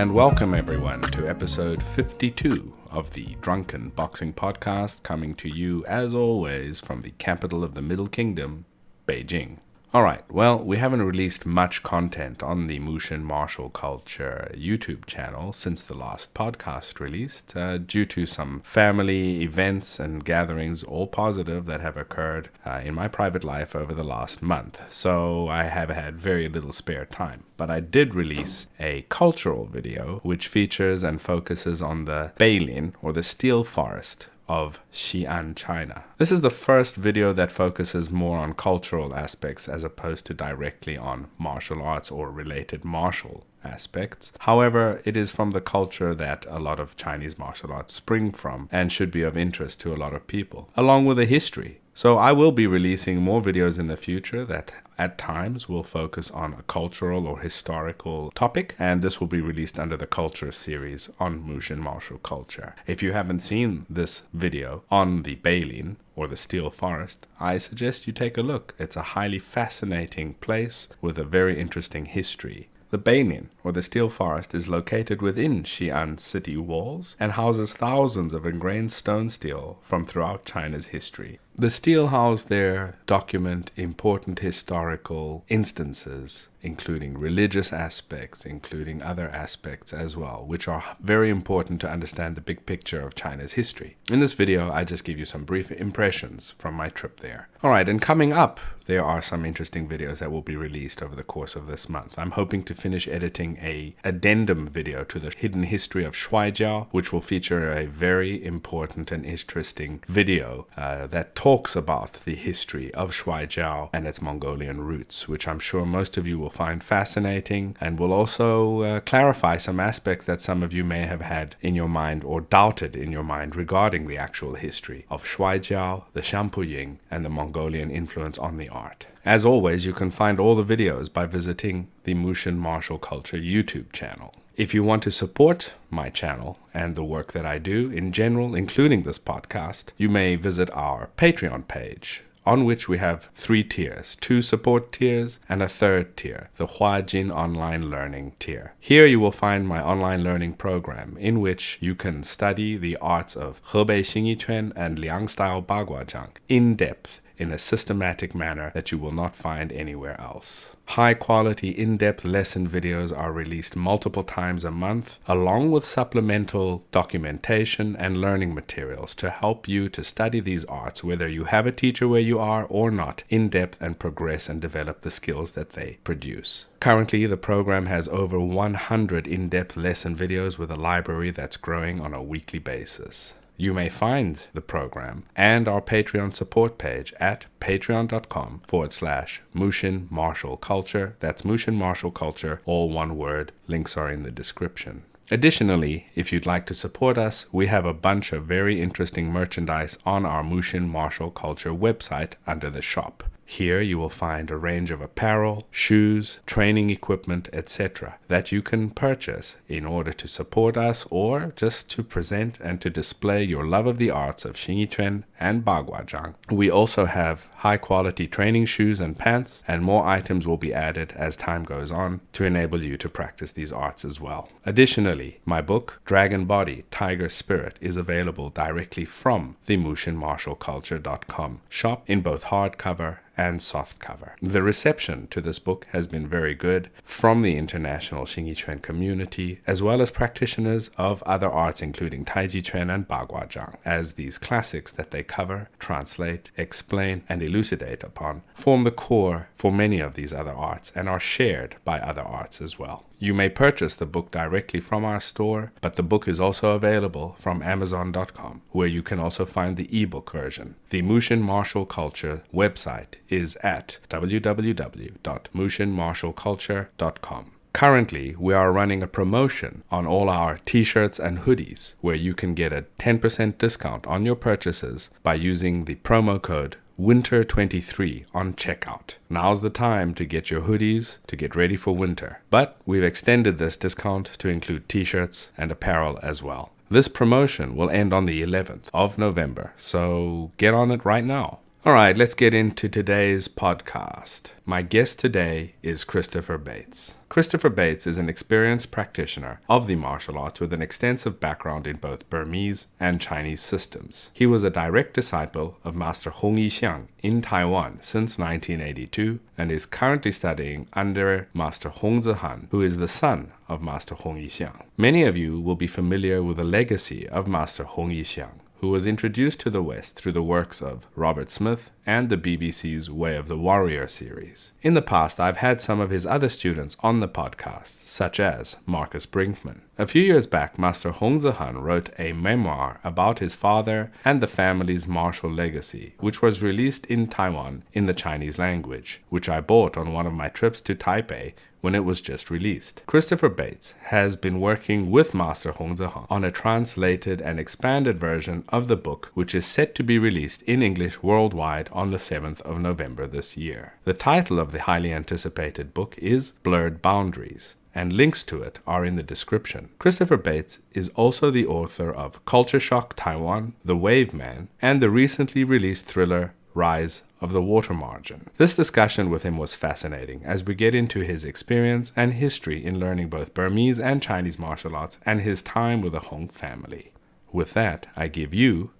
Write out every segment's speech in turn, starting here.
and welcome everyone to episode 52 of the Drunken Boxing Podcast, coming to you as always from the capital of the Middle Kingdom, Beijing. Alright, well, we haven't released much content on the Mushin martial culture YouTube channel since the last podcast released, due to some family events and gatherings, all positive, that have occurred in my private life over the last month. So I have had very little spare time. But I did release a cultural video which features and focuses on the Beilin, or the steel forest, of Xi'An, China. This is the first video that focuses more on cultural aspects as opposed to directly on martial arts or related martial aspects. However, it is from the culture that a lot of Chinese martial arts spring from and should be of interest to a lot of people, along with a history. So I will be releasing more videos in the future that at times will focus on a cultural or historical topic, and this will be released under the Culture series on Mushin martial culture. If you haven't seen this video on the Beilin, or the Steel Forest, I suggest you take a look. It's a highly fascinating place with a very interesting history. The Beilin, or the Steel Forest, is located within Xi'an city walls and houses thousands of ingrained stone steel from throughout China's history. The steel housed there document important historical instances, including religious aspects, including other aspects as well, which are very important to understand the big picture of China's history. In this video, I just give you some brief impressions from my trip there. Alright, and coming up, there are some interesting videos that will be released over the course of this month. I'm hoping to finish editing an addendum video to the hidden history of Shuaijiao, which will feature a very important and interesting video that talks about the history of Shuaijiao and its Mongolian roots, which I'm sure most of you will find fascinating, and will also clarify some aspects that some of you may have had in your mind or doubted in your mind regarding the actual history of Shuaijiao, the Shampuying, and the Mongolian influence on the art. As always, you can find all the videos by visiting the Mushin Martial Culture YouTube channel. If you want to support my channel and the work that I do in general, including this podcast, you may visit our Patreon page, on which we have 3 tiers, 2 support tiers and a 3rd tier, the Huajin Online Learning tier. Here you will find my online learning program, in which you can study the arts of Hebei Xingyiquan and Liang style Baguazhang in depth, in a systematic manner that you will not find anywhere else. High quality in-depth lesson videos are released multiple times a month, along with supplemental documentation and learning materials to help you to study these arts, whether you have a teacher where you are or not, in depth, and progress and develop the skills that they produce. Currently, the program has over 100 in-depth lesson videos with a library that's growing on a weekly basis. You may find the program and our Patreon support page at patreon.com/Mushin Martial Culture. That's Mushin Martial Culture, all one word. Links are in the description. Additionally, if you'd like to support us, we have a bunch of very interesting merchandise on our Mushin Martial Culture website under the shop. Here you will find a range of apparel, shoes, training equipment, etc. that you can purchase in order to support us or just to present and to display your love of the arts of Xingyiquan and Baguazhang. We also have high quality training shoes and pants, and more items will be added as time goes on to enable you to practice these arts as well. Additionally, my book, Dragon Body, Tiger Spirit, is available directly from the MushinMartialCulture.com shop in both hardcover and softcover. The reception to this book has been very good from the international Xingyiquan community, as well as practitioners of other arts including Taijiquan and Baguazhang, as these classics that they cover, translate, explain, and elucidate upon form the core for many of these other arts and are shared by other arts as well. You may purchase the book directly from our store, but the book is also available from Amazon.com, where you can also find the ebook version. The Mushin Martial Culture website is at www.mushinmartialculture.com. Currently, we are running a promotion on all our t-shirts and hoodies, where you can get a 10% discount on your purchases by using the promo code Winter23 on checkout. Now's the time to get your hoodies to get ready for winter. But we've extended this discount to include t-shirts and apparel as well. This promotion will end on the 11th of November, so get on it right now. All right, let's get into today's podcast. My guest today is Christopher Bates. Christopher Bates is an experienced practitioner of the martial arts with an extensive background in both Burmese and Chinese systems. He was a direct disciple of Master Hong Yixiang in Taiwan since 1982 and is currently studying under Master Hong Zehan, who is the son of Master Hong Yixiang. Many of you will be familiar with the legacy of Master Hong Yixiang, who was introduced to the West through the works of Robert Smith and the BBC's Way of the Warrior series. In the past, I've had some of his other students on the podcast, such as Marcus Brinkman. A few years back, Master Hong Zehan wrote a memoir about his father and the family's martial legacy, which was released in Taiwan in the Chinese language, which I bought on one of my trips to Taipei when it was just released. Christopher Bates has been working with Master Hong Zehan on a translated and expanded version of the book, which is set to be released in English worldwide on the 7th of November this year. The title of the highly anticipated book is Blurred Boundaries, and links to it are in the description. Christopher Bates is also the author of Culture Shock Taiwan, The Wave Man, and the recently released thriller Rise of the Water Margin. This discussion with him was fascinating as we get into his experience and history in learning both Burmese and Chinese martial arts and his time with the Hong family. With that, I give you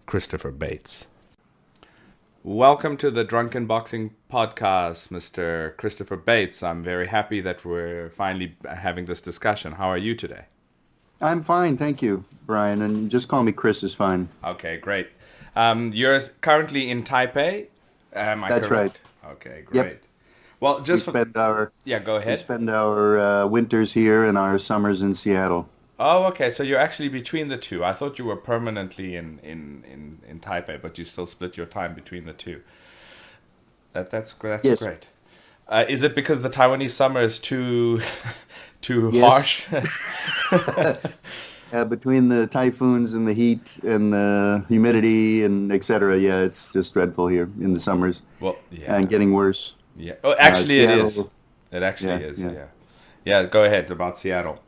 Christopher Bates. Welcome to the Drunken Boxing Podcast, Mr. Christopher Bates. I'm very happy that we're finally having this discussion. How are you today? I'm fine, thank you, Brian, and just call me Chris is fine. Okay, great. You're currently in Taipei? Am I That's correct? right. Okay, great. Yep. Well, just We spend our go we ahead. spend our winters here and our summers in Seattle. Oh, okay. So you're actually between the two. I thought you were permanently in Taipei, but you still split your time between the two. That's Yes. great. Is it because the Taiwanese summer is too Yes. harsh? Between the typhoons and the heat and the humidity and etc. Yeah, it's just dreadful here in the summers Well, yeah, and getting worse. yeah. Oh, actually, it is. Seattle, It actually yeah, is. yeah. Yeah, yeah. Go ahead about Seattle.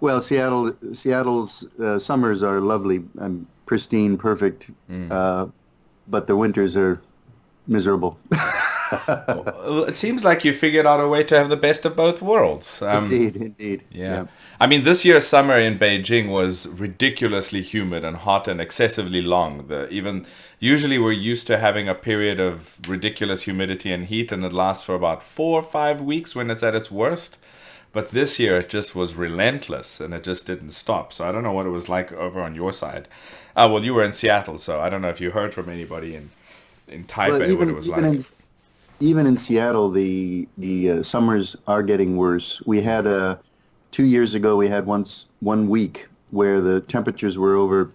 Well, Seattle's summers are lovely and pristine, perfect, but the winters are miserable. Well, it seems like you figured out a way to have the best of both worlds. Indeed. Yeah. I mean, this year's summer in Beijing was ridiculously humid and hot and excessively long. Usually we're used to having a period of ridiculous humidity and heat, and it lasts for about 4 or 5 weeks when it's at its worst. But this year it just was relentless and it just didn't stop. So I don't know what it was like over on your side. Well, you were in Seattle, so I don't know if you heard from anybody in Taipei Well, what it was like. even in Seattle, the summers are getting worse. We had 2 years ago, we had one week where the temperatures were over,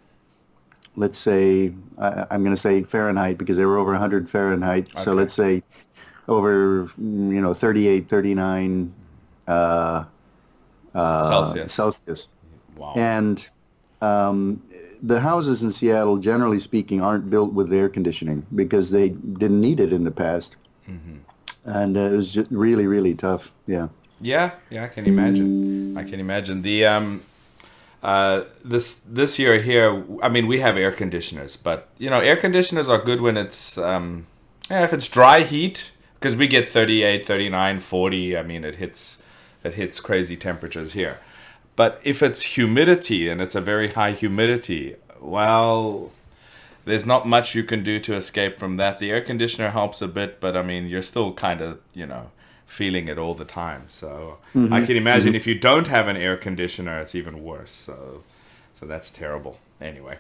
let's say, I'm going to say Fahrenheit because they were over 100 Fahrenheit. Okay. So let's say over 38, 39 Celsius. Celsius. Wow. And the houses in Seattle, generally speaking, aren't built with air conditioning because they didn't need it in the past. And it was just really, really tough. Yeah. Yeah, I can imagine. The this year here, I mean, we have air conditioners, but air conditioners are good when it's if it's dry heat, because we get 38, 39, 40. I mean, it hits crazy temperatures here. But if it's humidity and it's a very high humidity, well, there's not much you can do to escape from that. The air conditioner helps a bit, but I mean, you're still kind of, feeling it all the time. So I can imagine if you don't have an air conditioner, it's even worse. So that's terrible. Anyway,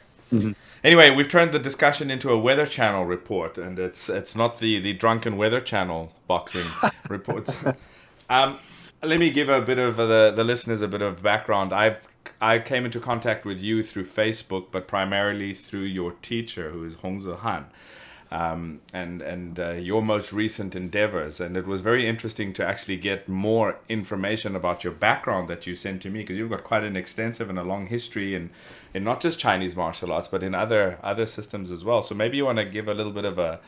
we've turned the discussion into a Weather Channel report, and it's not the Drunken Weather Channel boxing reports. Let me give a bit of the listeners a bit of background. I came into contact with you through Facebook, but primarily through your teacher, who is Hong Zehan, and your most recent endeavors. And it was very interesting to actually get more information about your background that you sent to me, because you've got quite an extensive and a long history in not just Chinese martial arts, but in other systems as well. So maybe you want to give a little bit of a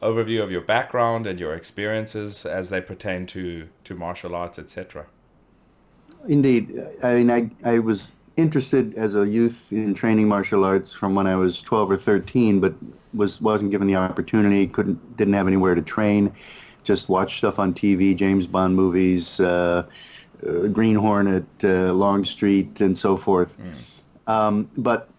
overview of your background and your experiences as they pertain to martial arts, etc. Indeed. I mean, I was interested as a youth in training martial arts from when I was 12 or 13, but wasn't given the opportunity, didn't have anywhere to train, just watched stuff on TV, James Bond movies, Green Hornet, Longstreet, and so forth. But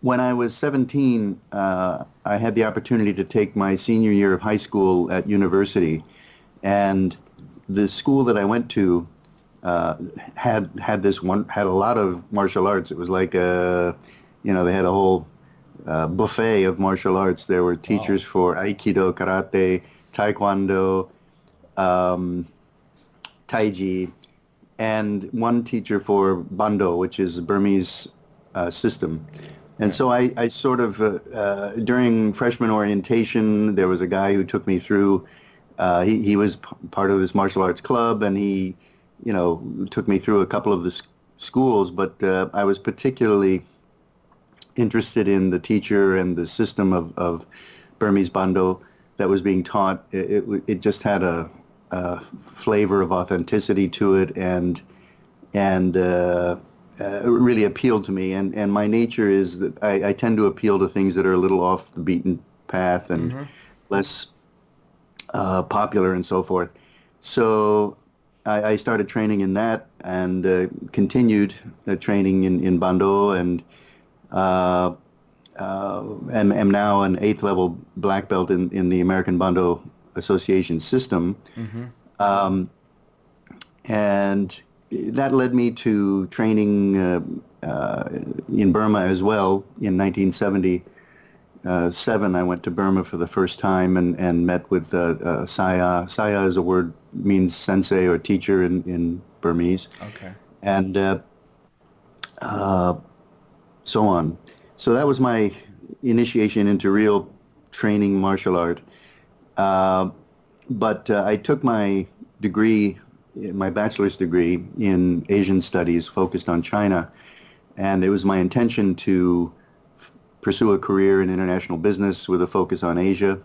when I was 17, I had the opportunity to take my senior year of high school at university, and the school that I went to had a lot of martial arts. It was like they had a whole buffet of martial arts. There were teachers for Aikido, Karate, Taekwondo, Taiji, and one teacher for Bando, which is the Burmese system. And so I sort of, during freshman orientation, there was a guy who took me through, he was part of this martial arts club, and he, took me through a couple of the schools, but I was particularly interested in the teacher and the system of Burmese Bando that was being taught. It just had a flavor of authenticity to it, and it really appealed to me. And my nature is that I tend to appeal to things that are a little off the beaten path and less popular and so forth. So I started training in that and continued training in Bando, and am now an 8th level black belt in the American Bando Association system. And that led me to training in Burma as well. In 1977, I went to Burma for the first time and met with Saya. Saya is a word, means sensei or teacher in Burmese. Okay. And so on. So that was my initiation into real training martial art. But I took my degree, my bachelor's degree in Asian studies, focused on China, and it was my intention to pursue a career in international business with a focus on Asia.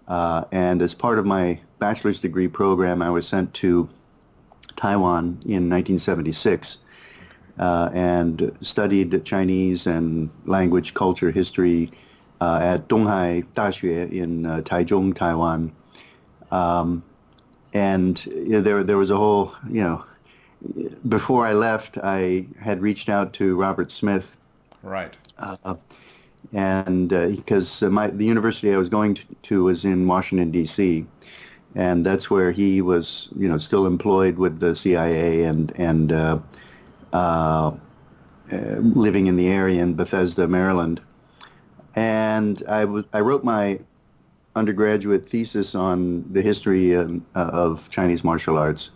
And as part of my bachelor's degree program, I was sent to Taiwan in 1976 and studied Chinese and language, culture, history at Donghai Daxue in Taichung, Taiwan. And there was a whole, before I left, I had reached out to Robert Smith. Right. And because the university I was going to was in Washington, D.C., and that's where he was, still employed with the CIA and living in the area in Bethesda, Maryland. And I wrote my undergraduate thesis on the history of Chinese martial arts,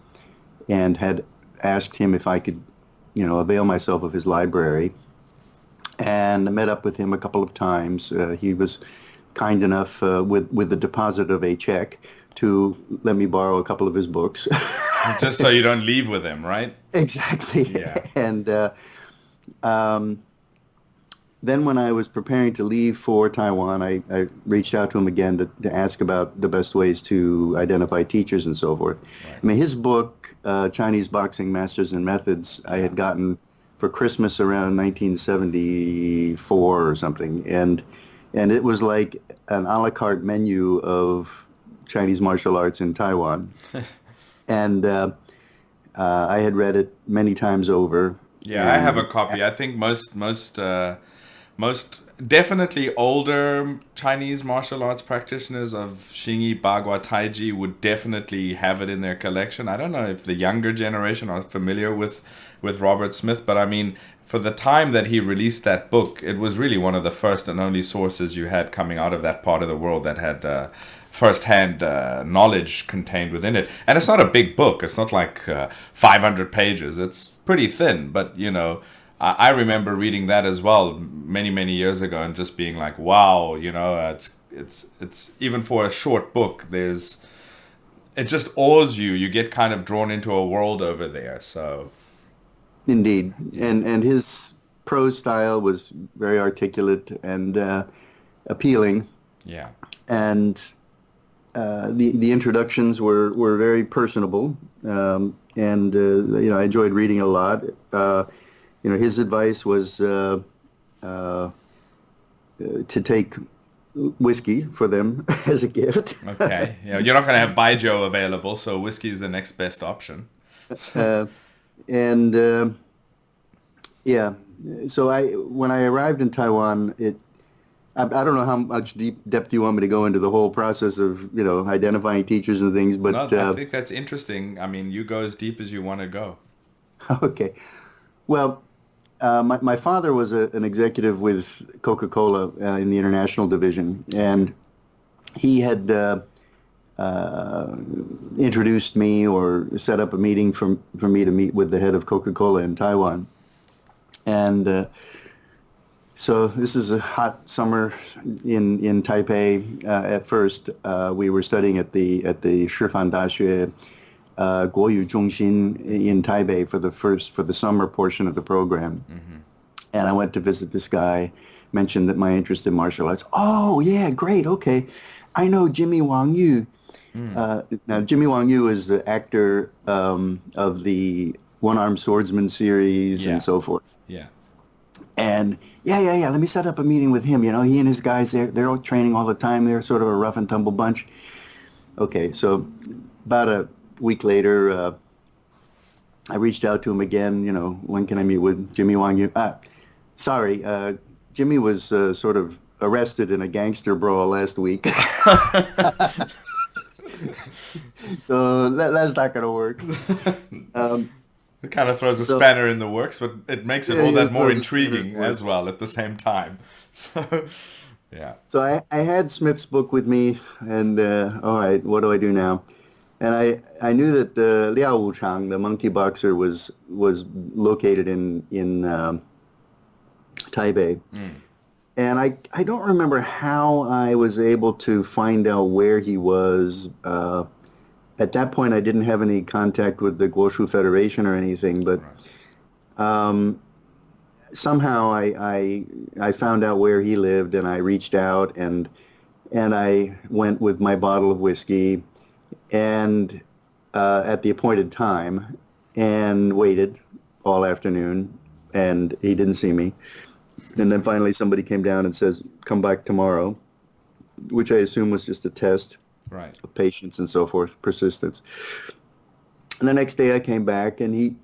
and had asked him if I could, avail myself of his library, and I met up with him a couple of times. He was kind enough with the deposit of a check to let me borrow a couple of his books. Just so you don't leave with him, right? Exactly. Yeah. And then when I was preparing to leave for Taiwan, I reached out to him again to ask about the best ways to identify teachers and so forth. Right. I mean, his book, Chinese Boxing Masters and Methods, I had gotten for Christmas around 1974 or something. And it was like an a la carte menu of Chinese martial arts in Taiwan. And I had read it many times over. Yeah, I have a copy. I think most definitely older Chinese martial arts practitioners of Xingyi, Bagua, Taiji would definitely have it in their collection. I don't know if the younger generation are familiar with Robert Smith, but I mean, for the time that he released that book, it was really one of the first and only sources you had coming out of that part of the world that had first-hand knowledge contained within it. And it's not a big book. It's not like 500 pages. It's pretty thin, but I remember reading that as well many, many years ago and just being like, wow, it's even for a short book, it just awes you. You get kind of drawn into a world over there. So, indeed, and his prose style was very articulate and appealing. Yeah, and the introductions were very personable, and I enjoyed reading a lot. his advice was to take whiskey for them as a gift. Okay. Yeah, you're not going to have Baijiu available, so whiskey is the next best option. uh, and yeah, so when I arrived in Taiwan, I don't know how much depth you want me to go into the whole process of identifying teachers and things, No, but I think that's interesting. I mean, you go as deep as you want to go. okay. Well, my father was an executive with Coca-Cola in the international division, and he had introduced me or set up a meeting for me to meet with the head of Coca-Cola in Taiwan. And so this is a hot summer in Taipei. At first, we were studying at the Shifan Daxue Guoyu Zhongxin in Taipei for the summer portion of the program. Mm-hmm. And I went to visit this guy, mentioned that my interest in martial arts. Oh, yeah, great, okay. I know Jimmy Wang Yu. Now, Jimmy Wang Yu is the actor of the One-Armed Swordsman series and so forth. Yeah. And yeah, let me set up a meeting with him. He and his guys, they're all training all the time. They're sort of a rough and tumble bunch. Okay, so about a week later, I reached out to him again, when can I meet with Jimmy Wang Yu? Sorry, Jimmy was sort of arrested in a gangster brawl last week. So that's not going to work. It kind of throws a spanner in the works, but it makes it all that more intriguing as well at the same time. So, yeah. So I had Smith's book with me, and all right, what do I do now? And I knew that Liao Wuchang, the monkey boxer, was located in Taipei. And I don't remember how I was able to find out where he was. At that point, I didn't have any contact with the Guoshu Federation or anything, but somehow I found out where he lived, and I reached out, and I went with my bottle of whiskey, and at the appointed time, and waited all afternoon, and he didn't see me. And then finally somebody came down and says, come back tomorrow, which I assume was just a test of patience and so forth, persistence. And the next day I came back, and he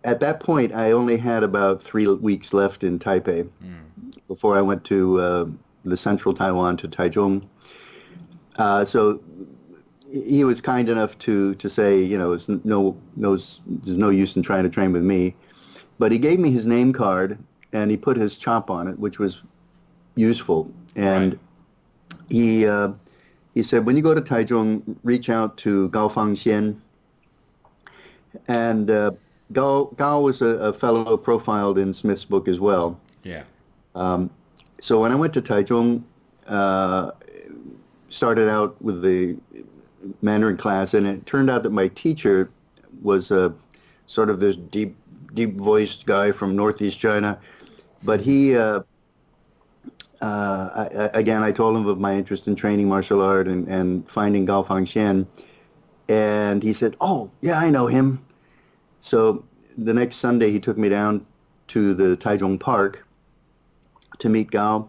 at that point I only had about 3 weeks left in Taipei before I went to the central Taiwan, to Taichung. So he was kind enough to say, there's no use in trying to train with me. But he gave me his name card, and he put his chop on it, which was useful. And he said, when you go to Taichung, reach out to Gao Fangxian. And Gao was a fellow profiled in Smith's book as well. Yeah. So when I went to Taichung, started out with the Mandarin class, and it turned out that my teacher was sort of this deep-voiced guy from Northeast China. But he, I told him of my interest in training martial art and finding Gao Fangxian. And he said, oh, yeah, I know him. So the next Sunday, he took me down to the Taichung Park to meet Gao.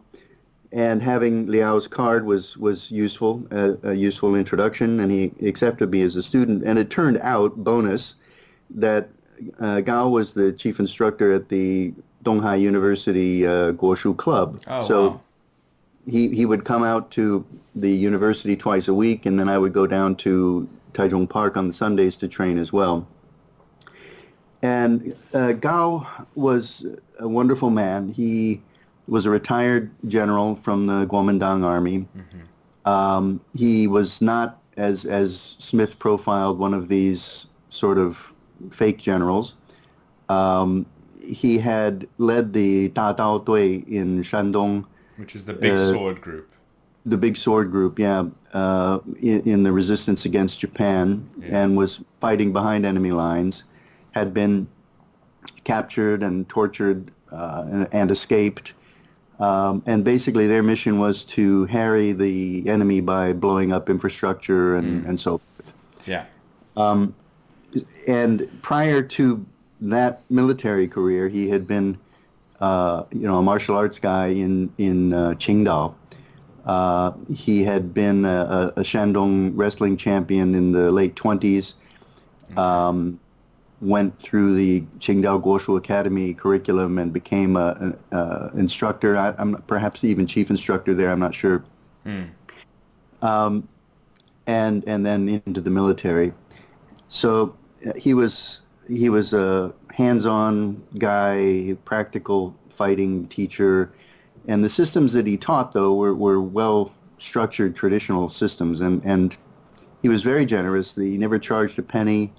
And having Liao's card was useful, a useful introduction, and he accepted me as a student. And it turned out, bonus, that Gao was the chief instructor at the Donghai University Guoshu Club. Oh, so wow. he would come out to the university twice a week, and then I would go down to Taichung Park on the Sundays to train as well. And Gao was a wonderful man. He was a retired general from the Kuomintang Army. He was not, as Smith profiled, one of these sort of fake generals. He had led the Da Dao Dui in Shandong, which is the big sword group. The big sword group, yeah, in the resistance against Japan, and was fighting behind enemy lines, had been captured and tortured and escaped. And basically their mission was to harry the enemy by blowing up infrastructure and so forth. Yeah. And prior to that military career, he had been, a martial arts guy in Qingdao. He had been a Shandong wrestling champion in the late 20s. Went through the Qingdao Guoshu Academy curriculum and became an instructor. I'm perhaps even chief instructor there. I'm not sure. And then into the military. So he was a hands-on guy, practical fighting teacher, and the systems that he taught though were well-structured traditional systems, and he was very generous. He never charged a penny.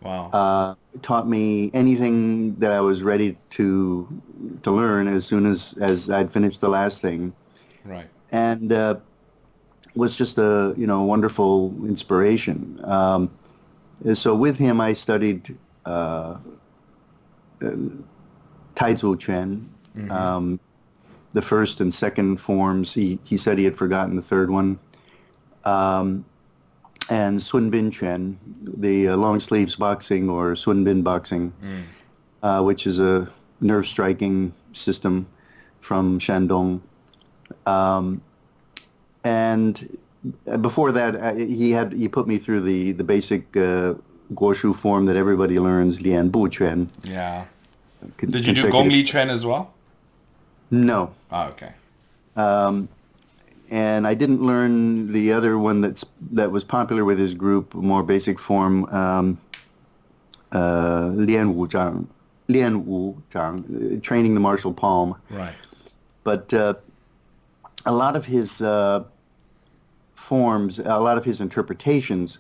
Wow. Taught me anything that I was ready to learn as soon as I'd finished the last thing. Right. And was just a wonderful inspiration. So with him, I studied Taizu Quan, the first and second forms. He said he had forgotten the third one. And Sun Bin Quan, the long sleeves boxing or Sun Bin boxing, which is a nerve striking system from Shandong. And before that, he put me through the basic Guoshu form that everybody learns, Lian Bu Quan. Yeah. Did you do Gong Li Quan as well? No. Oh, okay. And I didn't learn the other one that was popular with his group, more basic form, Lian Wu Zhang, training the martial palm. Right. But a lot of his forms, a lot of his interpretations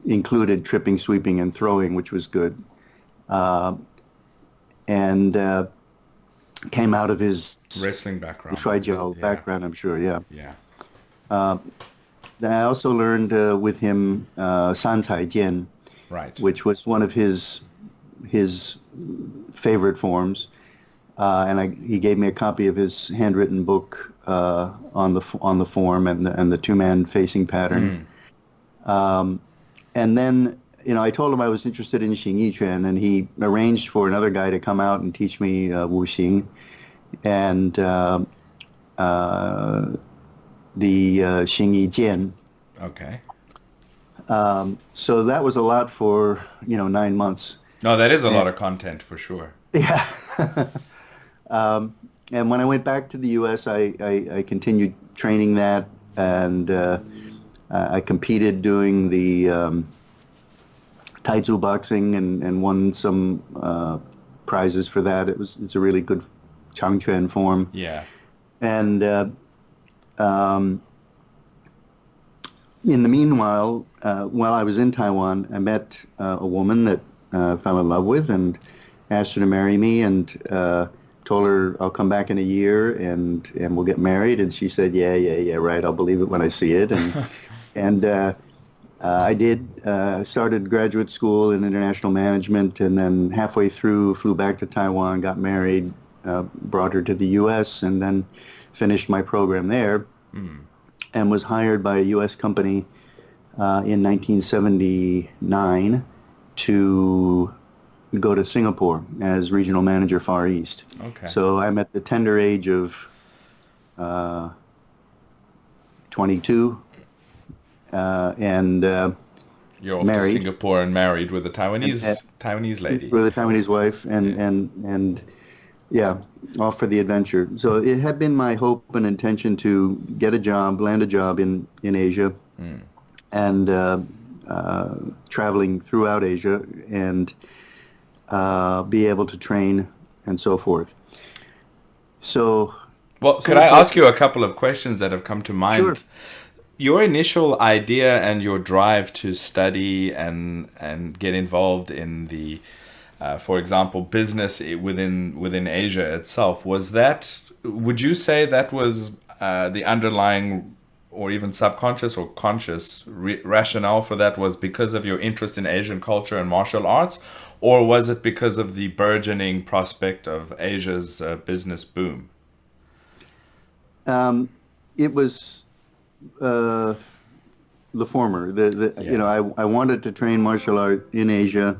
included tripping, sweeping, and throwing, which was good. And came out of his wrestling background. Shuaijiao background, I'm sure, yeah. Yeah. I also learned with him San Cai Jian, right, which was one of his favorite forms. And he gave me a copy of his handwritten book on the form and the two-man facing pattern. And then, I told him I was interested in Xing Yi Quan, and he arranged for another guy to come out and teach me Wu Xing and the Xing Yi Jian. Okay. So that was a lot for 9 months. No, that is a lot of content for sure. Yeah. And when I went back to the U.S., I continued training that, and I competed doing the Taizu boxing and won some prizes for that. It's a really good Changquan form. Yeah. And in the meanwhile, while I was in Taiwan, I met a woman that I fell in love with and asked her to marry me, and told her I'll come back in a year and we'll get married. And she said, yeah, right, I'll believe it when I see it. And I did. Started graduate school in international management, and then halfway through flew back to Taiwan, got married, brought her to the U.S., and then finished my program there, and was hired by a U.S. company in 1979 to go to Singapore as regional manager Far East. Okay. So I'm at the tender age of 22. And you're off married. to Singapore and married with a Taiwanese lady. With a Taiwanese wife, and yeah, off for the adventure. So it had been my hope and intention to get a job, land a job in Asia, and traveling throughout Asia, and be able to train and so forth. So, could I ask you a couple of questions that have come to mind? Sure. Your initial idea and your drive to study and get involved in the, for example, business within Asia itself, would you say that was the underlying or even subconscious or conscious rationale for that was because of your interest in Asian culture and martial arts, or was it because of the burgeoning prospect of Asia's business boom? It was the former. I wanted to train martial art in Asia,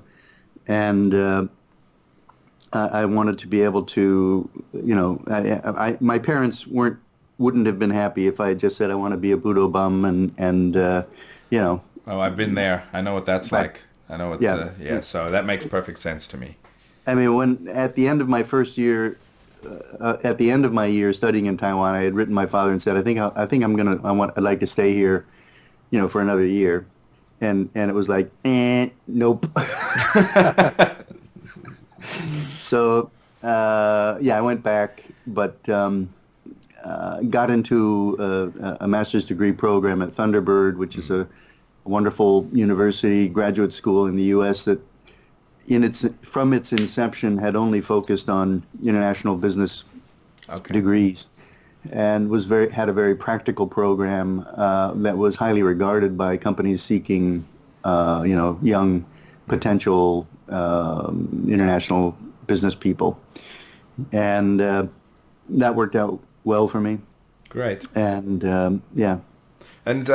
and I wanted to be able to, my parents wouldn't have been happy if I had just said I want to be a Budo bum and Oh, I've been there. I know what that's like. I know what. Yeah. So that makes perfect sense to me. I mean, when at the end of my first year, at the end of my year studying in Taiwan, I had written my father and said, I'd like to stay here, for another year, and it was like, nope. So I went back, but got into a master's degree program at Thunderbird, which is a wonderful university graduate school in the U.S. that from its inception had only focused on international business degrees, and had a very practical program that was highly regarded by companies seeking young potential international business people, and that worked out well for me. Great. And And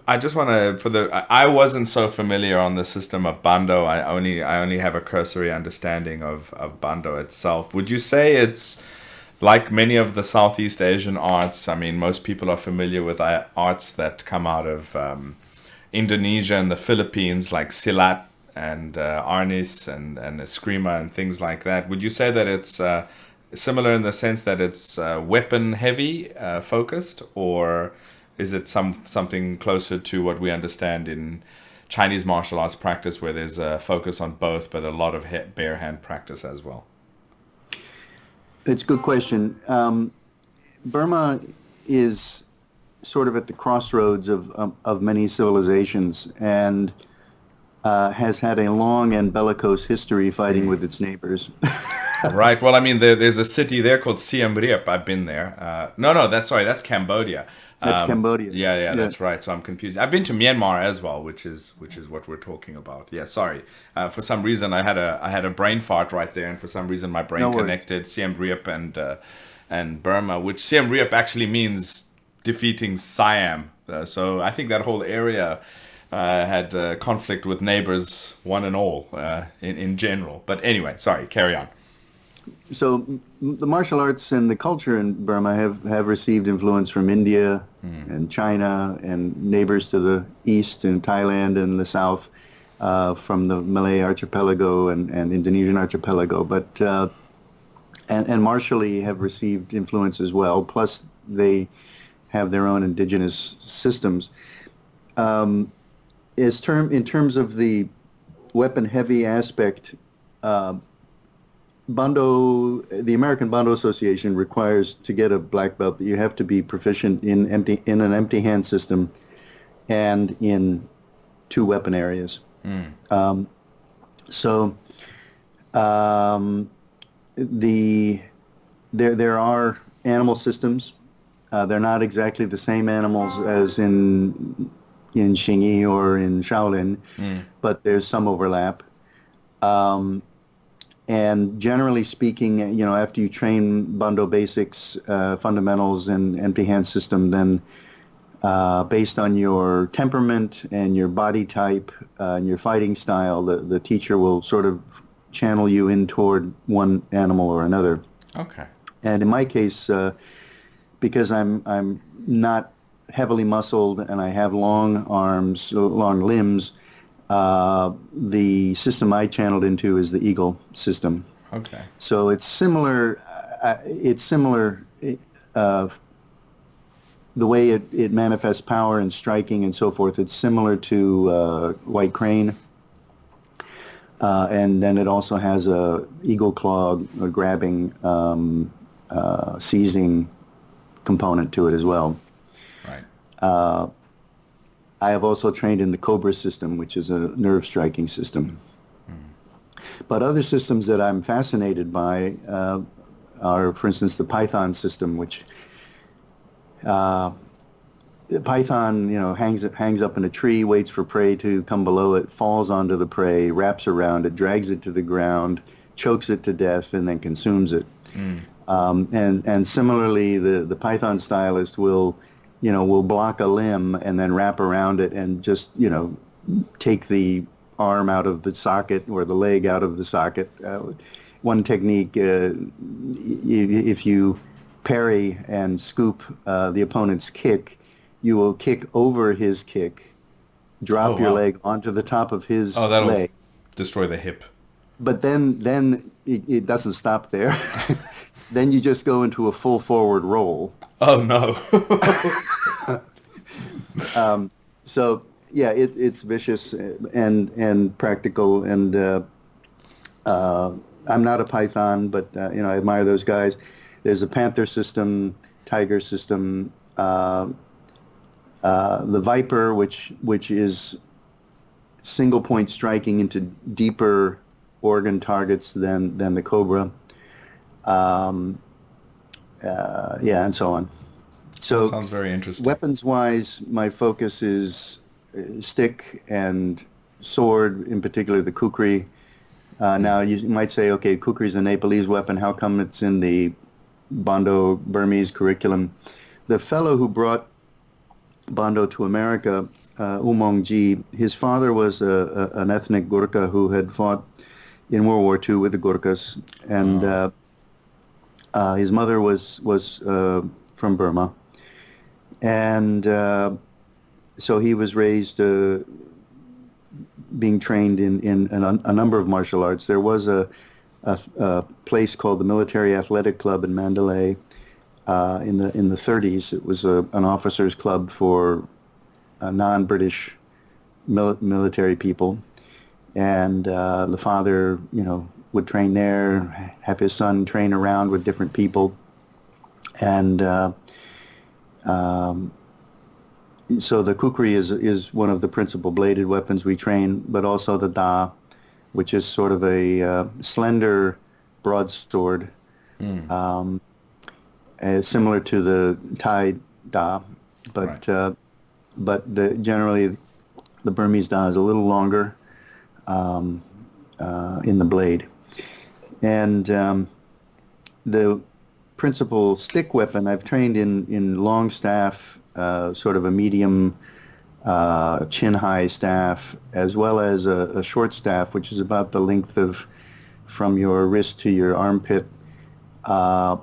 I just want to, I wasn't so familiar on the system of Bando. I only have a cursory understanding of Bando itself. Would you say it's like many of the Southeast Asian arts? I mean, most people are familiar with arts that come out of Indonesia and the Philippines, like Silat and Arnis and Eskrima and things like that. Would you say that it's similar in the sense that it's weapon heavy focused, or is it something closer to what we understand in Chinese martial arts practice, where there's a focus on both, but a lot of bare hand practice as well? It's a good question. Burma is sort of at the crossroads of many civilizations, and has had a long and bellicose history fighting with its neighbors. Right. Well, I mean, there's a city there called Siem Reap. I've been there. That's Cambodia. That's Cambodia. Yeah, that's right. So I'm confused. I've been to Myanmar as well, which is what we're talking about. Yeah, sorry. For some reason, I had a brain fart right there, and for some reason, my brain connected Siem Reap and Burma, which Siem Reap actually means defeating Siam. So I think that whole area had conflict with neighbors, one and all, in general. But anyway, sorry. Carry on. So the martial arts and the culture in Burma have received influence from India and China and neighbors to the east, in Thailand and the south, from the Malay archipelago and Indonesian archipelago. But and martially have received influence as well. Plus they have their own indigenous systems. In terms of the weapon heavy aspect, Bando, the American Bando Association requires, to get a black belt, that you have to be proficient in an empty hand system and in 2 weapon areas. There are animal systems. They're not exactly the same animals as in Xingyi or in Shaolin, but there's some overlap. And generally speaking, after you train Bando basics, fundamentals, and empty hand system, then based on your temperament and your body type and your fighting style, the teacher will sort of channel you in toward one animal or another. Okay. And in my case, because I'm not heavily muscled and I have long arms, long limbs, the system I channeled into is the Eagle system. Okay. So it's similar. The way it manifests power and striking and so forth. It's similar to White Crane, and then it also has a eagle claw, a grabbing, seizing component to it as well. Right. I have also trained in the Cobra system, which is a nerve striking system. But other systems that I'm fascinated by are, for instance, the Python system, which the python, hangs up in a tree, waits for prey to come below it, falls onto the prey, wraps around it, drags it to the ground, chokes it to death, and then consumes it. And similarly, the python stylist will block a limb and then wrap around it and just, take the arm out of the socket or the leg out of the socket. One technique, if you parry and scoop the opponent's kick, you will kick over his kick, drop your leg onto the top of his that'll leg. destroy the hip. But then it doesn't stop there. Then you just go into a full forward roll. Oh no. So yeah, it's vicious and practical, and I'm not a Python, but I admire those guys. There's a Panther system, Tiger system, the Viper, which is single point striking into deeper organ targets than the Cobra. And so on. So that sounds very interesting. Weapons-wise, my focus is stick and sword, in particular the kukri. Now, you might say, okay, kukri is a Nepalese weapon. How come it's in the Bondo Burmese curriculum? The fellow who brought Bondo to America, Umong Ji, his father was an ethnic Gurkha who had fought in World War II with the Gurkhas, and his mother was from Burma, and so he was raised being trained in a number of martial arts. There was a place called the Military Athletic Club in Mandalay in the 30s. It was an officers' club for non-British military people, and the father, would train there, have his son train around with different people, and so the kukri is one of the principal bladed weapons we train, but also the da, which is sort of a slender broadsword, similar to the Thai da, but right. Generally the Burmese da is a little longer in the blade. And the principal stick weapon I've trained in long staff, sort of a medium chin-high staff, as well as a short staff, which is about the length of from your wrist to your armpit. And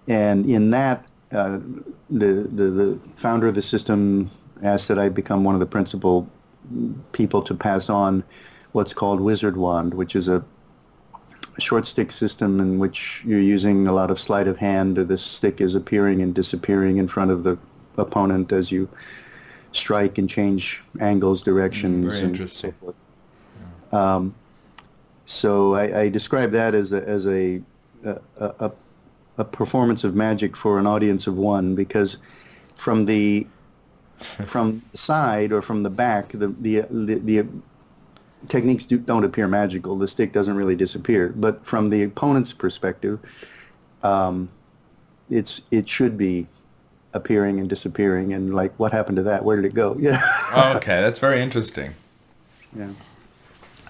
in that, the founder of the system asked that I become one of the principal people to pass on what's called Wizard Wand, which is a short stick system in which you're using a lot of sleight of hand. The stick is appearing and disappearing in front of the opponent as you strike and change angles, directions, very interesting. And so forth. Yeah. So I describe that as a performance of magic for an audience of one, because from the side or from the back, the techniques don't appear magical. The stick doesn't really disappear, but from the opponent's perspective, it should be appearing and disappearing, and like, what happened to that? Where did it go? Yeah. Okay, that's very interesting. Yeah.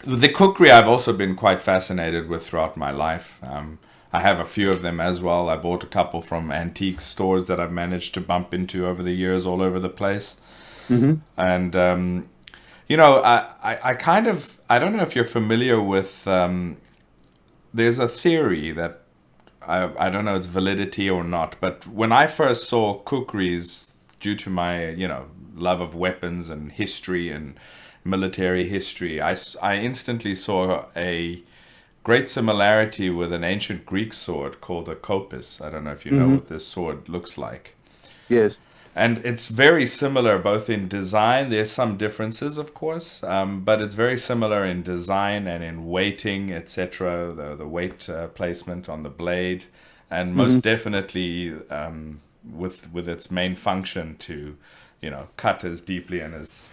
The kukri I've also been quite fascinated with throughout my life. I have a few of them as well. I bought a couple from antique stores that I've managed to bump into over the years all over the place. Mm-hmm. And I don't know if you're familiar with, there's a theory that, I don't know its validity or not, but when I first saw kukris, due to my, love of weapons and history and military history, I instantly saw a great similarity with an ancient Greek sword called a kopis. I don't know if you know what this sword looks like. Yes. And it's very similar both in design. There's some differences, of course, but it's very similar in design and in weighting, etc. The weight placement on the blade, and most definitely with its main function to, cut as deeply and as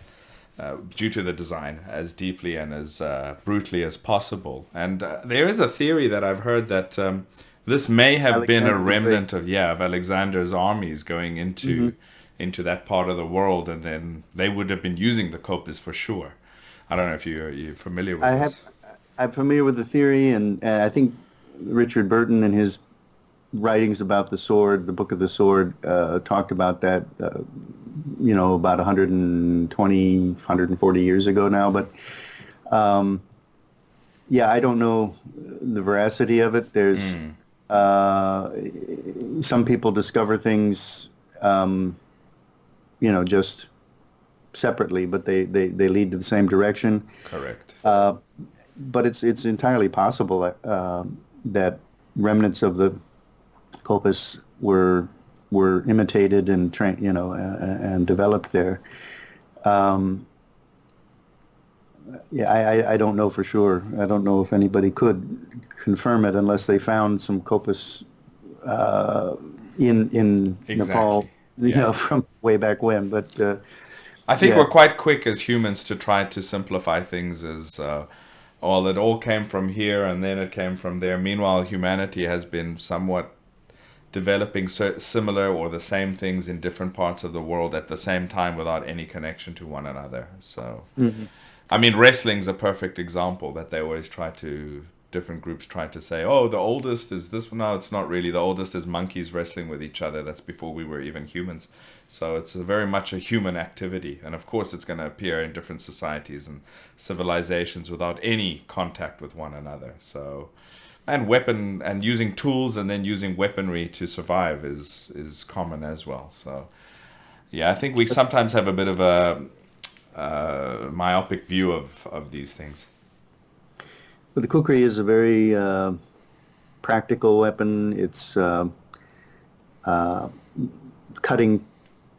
due to the design, as deeply and as brutally as possible. And there is a theory that I've heard that this may have been a remnant of Alexander's armies going into that part of the world, and then they would have been using the kopis for sure. I don't know if you're familiar with this. I'm familiar with the theory, and I think Richard Burton in his writings about the sword, the Book of the Sword, talked about that, about 120, 140 years ago now. But Yeah, I don't know the veracity of it. There's uh, some people discover things, just separately, but they lead to the same direction. Correct. But it's entirely possible that remnants of the Copas were imitated and and developed there. Um, yeah, I don't know for sure. I don't know if anybody could confirm it unless they found some Copas in Nepal, Exactly. Yeah. from way back when. But I think yeah, we're quite quick as humans to try to simplify things as, well, it all came from here and then it came from there. Meanwhile, humanity has been somewhat developing similar or the same things in different parts of the world at the same time without any connection to one another. So, mhm. I mean, wrestling's a perfect example that they always different groups try to say, oh, the oldest is this. No, it's not really. The oldest is monkeys wrestling with each other. That's before we were even humans. So it's very much a human activity. And of course, it's going to appear in different societies and civilizations without any contact with one another. So, and using tools and then using weaponry to survive is common as well. So, yeah, I think we sometimes have a bit of a myopic view of these things. But the kukri is a very practical weapon. Its cutting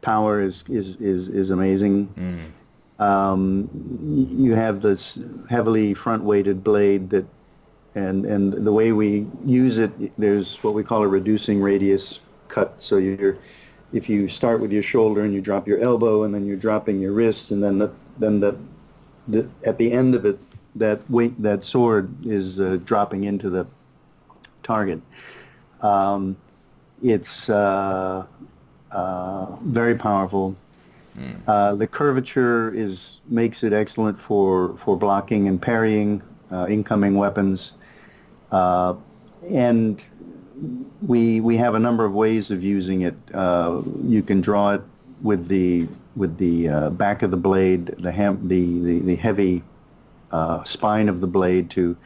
power is amazing. You have this heavily front-weighted blade and the way we use it, there's what we call a reducing radius cut. So if you start with your shoulder and you drop your elbow and then you're dropping your wrist and then at the end of it, that sword is dropping into the target. It's very powerful. The curvature makes it excellent for blocking and parrying incoming weapons. And we have a number of ways of using it. You can draw it with the back of the blade, the heavy spine of the blade to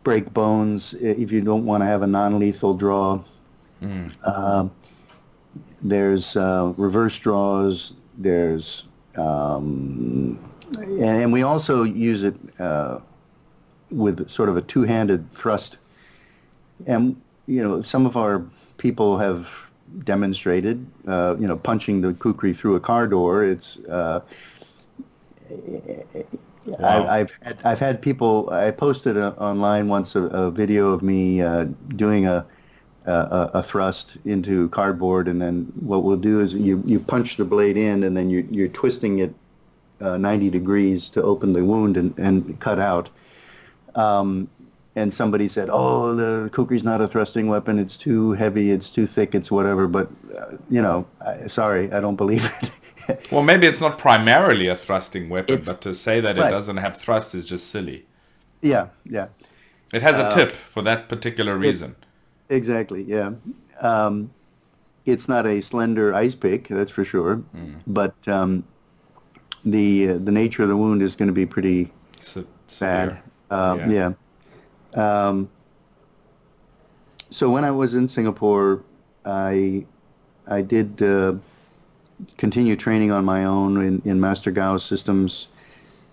break bones if you don't want to have a non-lethal draw. There's reverse draws. There's and we also use it with sort of a two-handed thrust. And some of our people have demonstrated, punching the kukri through a car door. It's Wow. I've had people. I posted online once a video of me doing a thrust into cardboard, and then what we'll do is you punch the blade in, and then you're twisting it 90 degrees to open the wound and cut out. And somebody said, "Oh, the kukri's not a thrusting weapon. It's too heavy. It's too thick. It's whatever." But sorry, I don't believe it. Well, maybe it's not primarily a thrusting weapon, It's but to say that it right. doesn't have thrust is just silly. Yeah, yeah. It has a tip for that particular It reason. exactly. Yeah. It's not a slender ice pick, that's for sure. But the nature of the wound is going to be pretty bad. Severe. Yeah. Yeah. So when I was in Singapore, I did continue training on my own in Master Gao's systems,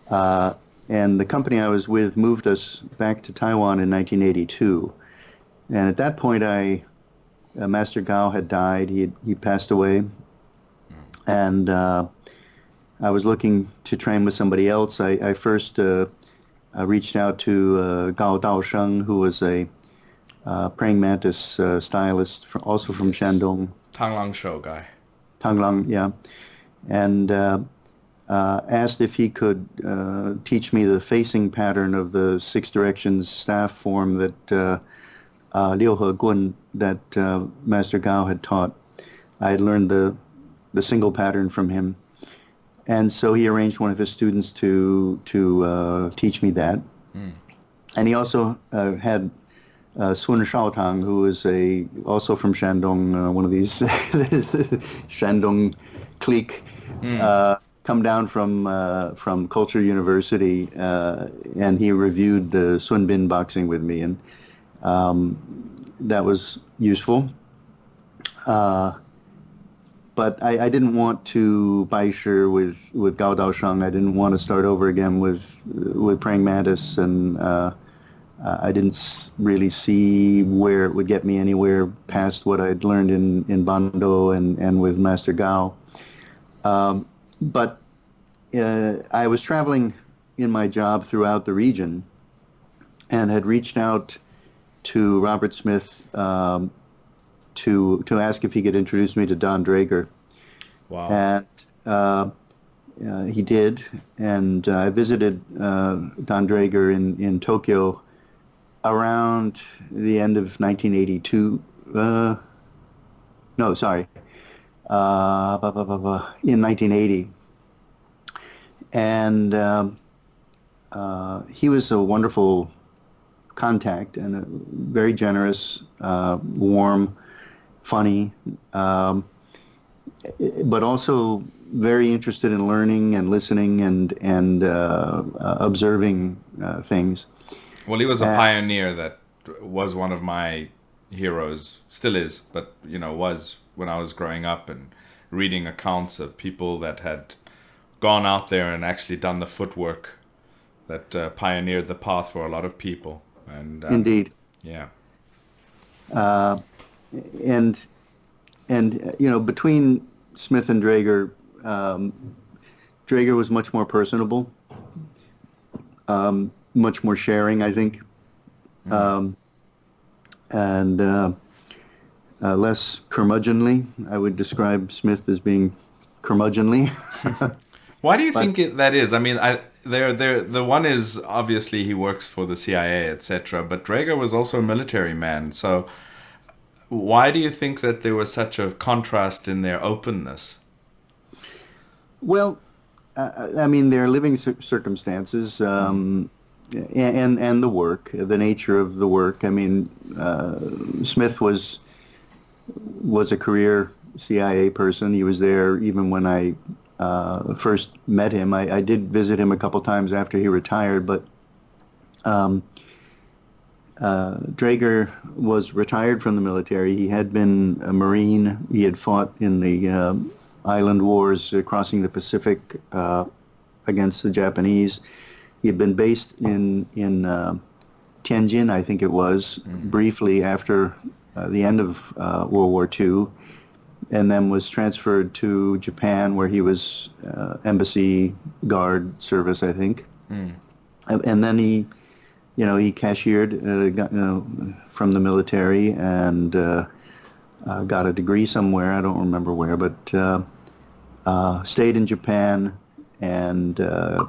and the company I was with moved us back to Taiwan in 1982. And at that point, Master Gao had died. He passed away, and I was looking to train with somebody else. I first reached out to Gao Daosheng, who was a praying mantis stylist, also from Shandong. Tang Lang Shou guy. Tanglang, yeah, and asked if he could teach me the facing pattern of the six directions staff form that Liu He Gun, that Master Gao had taught. I had learned the single pattern from him, and so he arranged one of his students to teach me that. And he also had Sun Shaotang, who is also from Shandong, one of these Shandong clique come down from Culture University, and he reviewed the Sun Bin boxing with me, and that was useful. But I didn't want to Baisher with Gao Daosheng. I didn't want to start over again with Praying Mantis, and I didn't really see where it would get me anywhere past what I'd learned in Bando and with Master Gao. But I was traveling in my job throughout the region and had reached out to Robert Smith to ask if he could introduce me to Don Draeger. Wow. And he did, and I visited Don Draeger in Tokyo around the end of 1982. No, sorry. In 1980. And he was a wonderful contact and a very generous, warm, funny, but also very interested in learning and listening and observing things. Well, he was a pioneer that was one of my heroes, still is, but was when I was growing up and reading accounts of people that had gone out there and actually done the footwork that pioneered the path for a lot of people. And indeed, yeah. And between Smith and Draeger, Draeger was much more personable, much more sharing, I think, and less curmudgeonly. I would describe Smith as being curmudgeonly. Why do you think that is? I mean, the one is obviously he works for the CIA, etc. But Draeger was also a military man. So why do you think that there was such a contrast in their openness? Well, I mean, their living circumstances and the work, the nature of the work. I mean, Smith was a career CIA person. He was there even when I first met him. I did visit him a couple times after he retired, but Draeger was retired from the military. He had been a Marine. He had fought in the island wars crossing the Pacific against the Japanese. He had been based in Tianjin, I think it was, briefly after the end of World War II, and then was transferred to Japan, where he was embassy guard service, I think. And then he cashiered from the military and got a degree somewhere. I don't remember where, but stayed in Japan and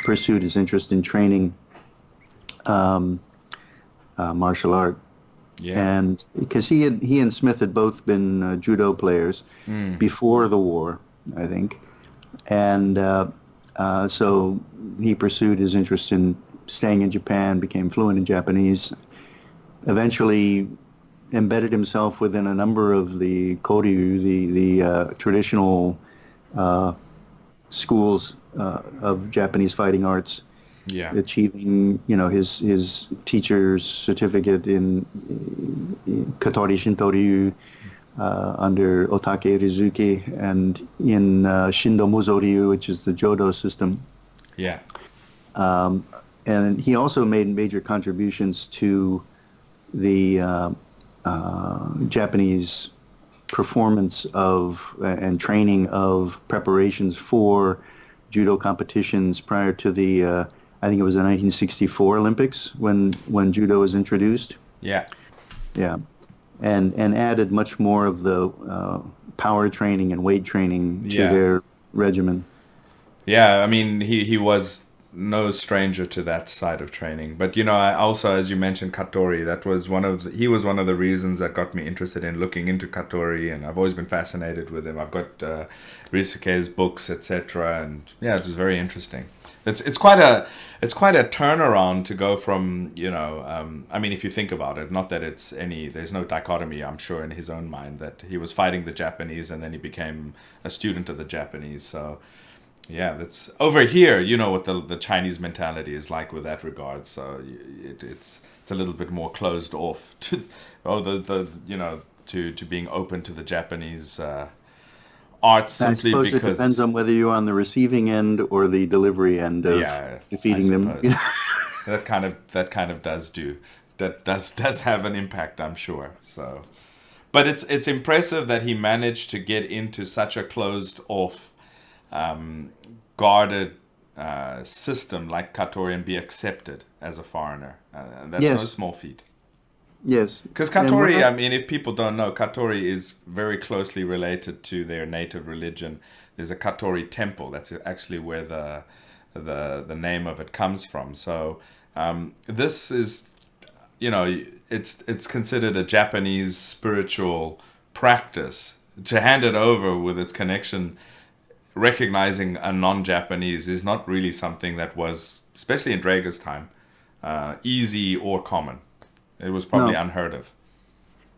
pursued his interest in training martial art. Yeah. And because he and Smith had both been judo players before the war, I think, and so he pursued his interest in staying in Japan, became fluent in Japanese, eventually embedded himself within a number of the koryu, the traditional schools of Japanese fighting arts. Yeah. Achieving, his teacher's certificate in Katori Shintoryu under Otake Rizuki, and in Shindo Muzoryu, which is the Jodo system. Yeah. And he also made major contributions to the Japanese performance of and training of preparations for judo competitions prior to the I think it was the 1964 Olympics when judo was introduced. Yeah. Yeah. And added much more of the power training and weight training to their regimen. Yeah, I mean, he was no stranger to that side of training. But, I also, as you mentioned, Katori, he was one of the reasons that got me interested in looking into Katori, and I've always been fascinated with him. I've got Risuke's books, etc., and yeah, it was very interesting. It's quite a turnaround to go from, I mean, if you think about it, not that there's no dichotomy, I'm sure, in his own mind, that he was fighting the Japanese and then he became a student of the Japanese. So Yeah, that's over here. You know what the Chinese mentality is like with that regard. So it's a little bit more closed off to the to being open to the Japanese art I simply suppose it depends because on whether you're on the receiving end or the delivery end of yeah, I defeating them. suppose that kind of does have an impact, I'm sure. So, but it's impressive that he managed to get into such a closed off, guarded system like Katori and be accepted as a foreigner. And that's no Yes, small feat. yes. Because And when Katori, I mean, if people don't know, Katori is very closely related to their native religion. There's a Katori temple. That's actually where the name of it comes from. So this is, it's considered a Japanese spiritual practice. To hand it over with its connection, recognizing a non-Japanese is not really something that was, especially in Draeger's time, easy or common. It was probably no, unheard of.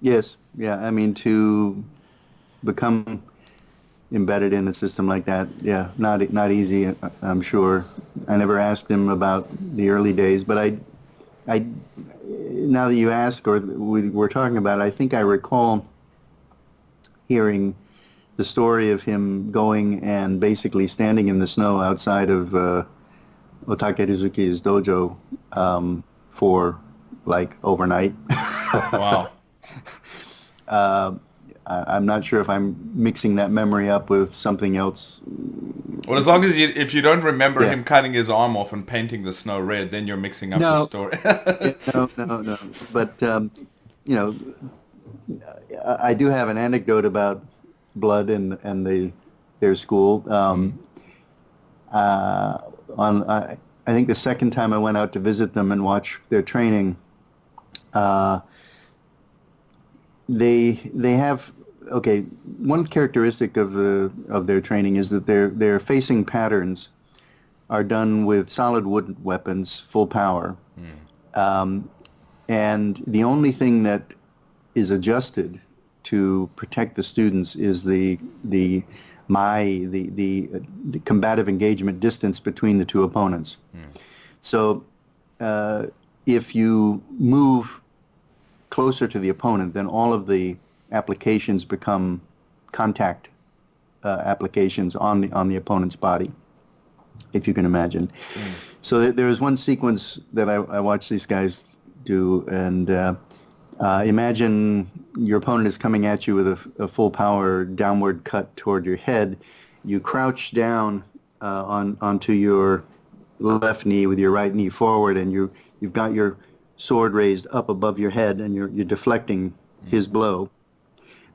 yes, yeah. I mean, to become embedded in a system like that, yeah, not easy. I'm sure. I never asked him about the early days, but I now that you ask or we're talking about it, I think I recall hearing the story of him going and basically standing in the snow outside of Otake Rizuki's dojo for like overnight. Wow. uh, I'm not sure if I'm mixing that memory up with something else. Well, as long as if you don't remember Yeah. him cutting his arm off and painting the snow red, then you're mixing up the No, story. yeah, no. But you know, I do have an anecdote about blood and their school. Uh, I think the second time I went out to visit them and watch their training, uh, they have okay. One characteristic of their training is that their facing patterns are done with solid wood weapons, full power, um, and the only thing that is adjusted to protect the students is the combative engagement distance between the two opponents. So uh, if you move closer to the opponent, then all of the applications become contact applications on the opponent's body, if you can imagine. So there was one sequence that I watched these guys do, and imagine your opponent is coming at you with a full power downward cut toward your head. You crouch down onto your left knee with your right knee forward, and you've got your sword raised up above your head, and you're deflecting his blow.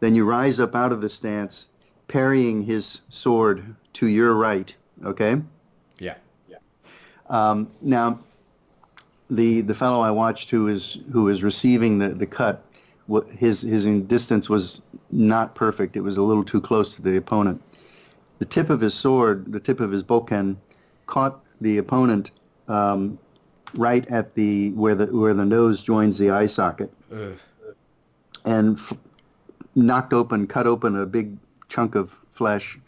Then you rise up out of the stance, parrying his sword to your right. Okay. Yeah. Now, the fellow I watched who is receiving the cut, his distance was not perfect. It was a little too close to the opponent. The tip of his sword, the tip of his bokken, caught the opponent right at where the nose joins the eye socket, and cut open a big chunk of flesh.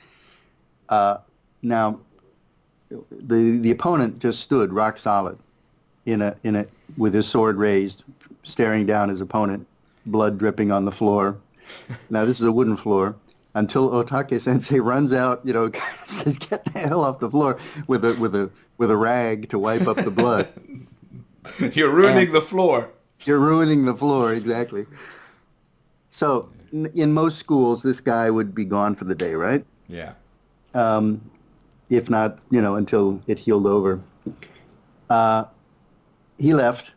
Now, the opponent just stood rock solid in a with his sword raised, staring down his opponent, blood dripping on the floor. Now this is a wooden floor. Until Otake Sensei runs out, says, "Get the hell off the floor!" with a rag to wipe up the blood. You're ruining And the floor. you're ruining the floor, exactly. So in most schools, this guy would be gone for the day, right? Yeah. If not, until it healed over. He left,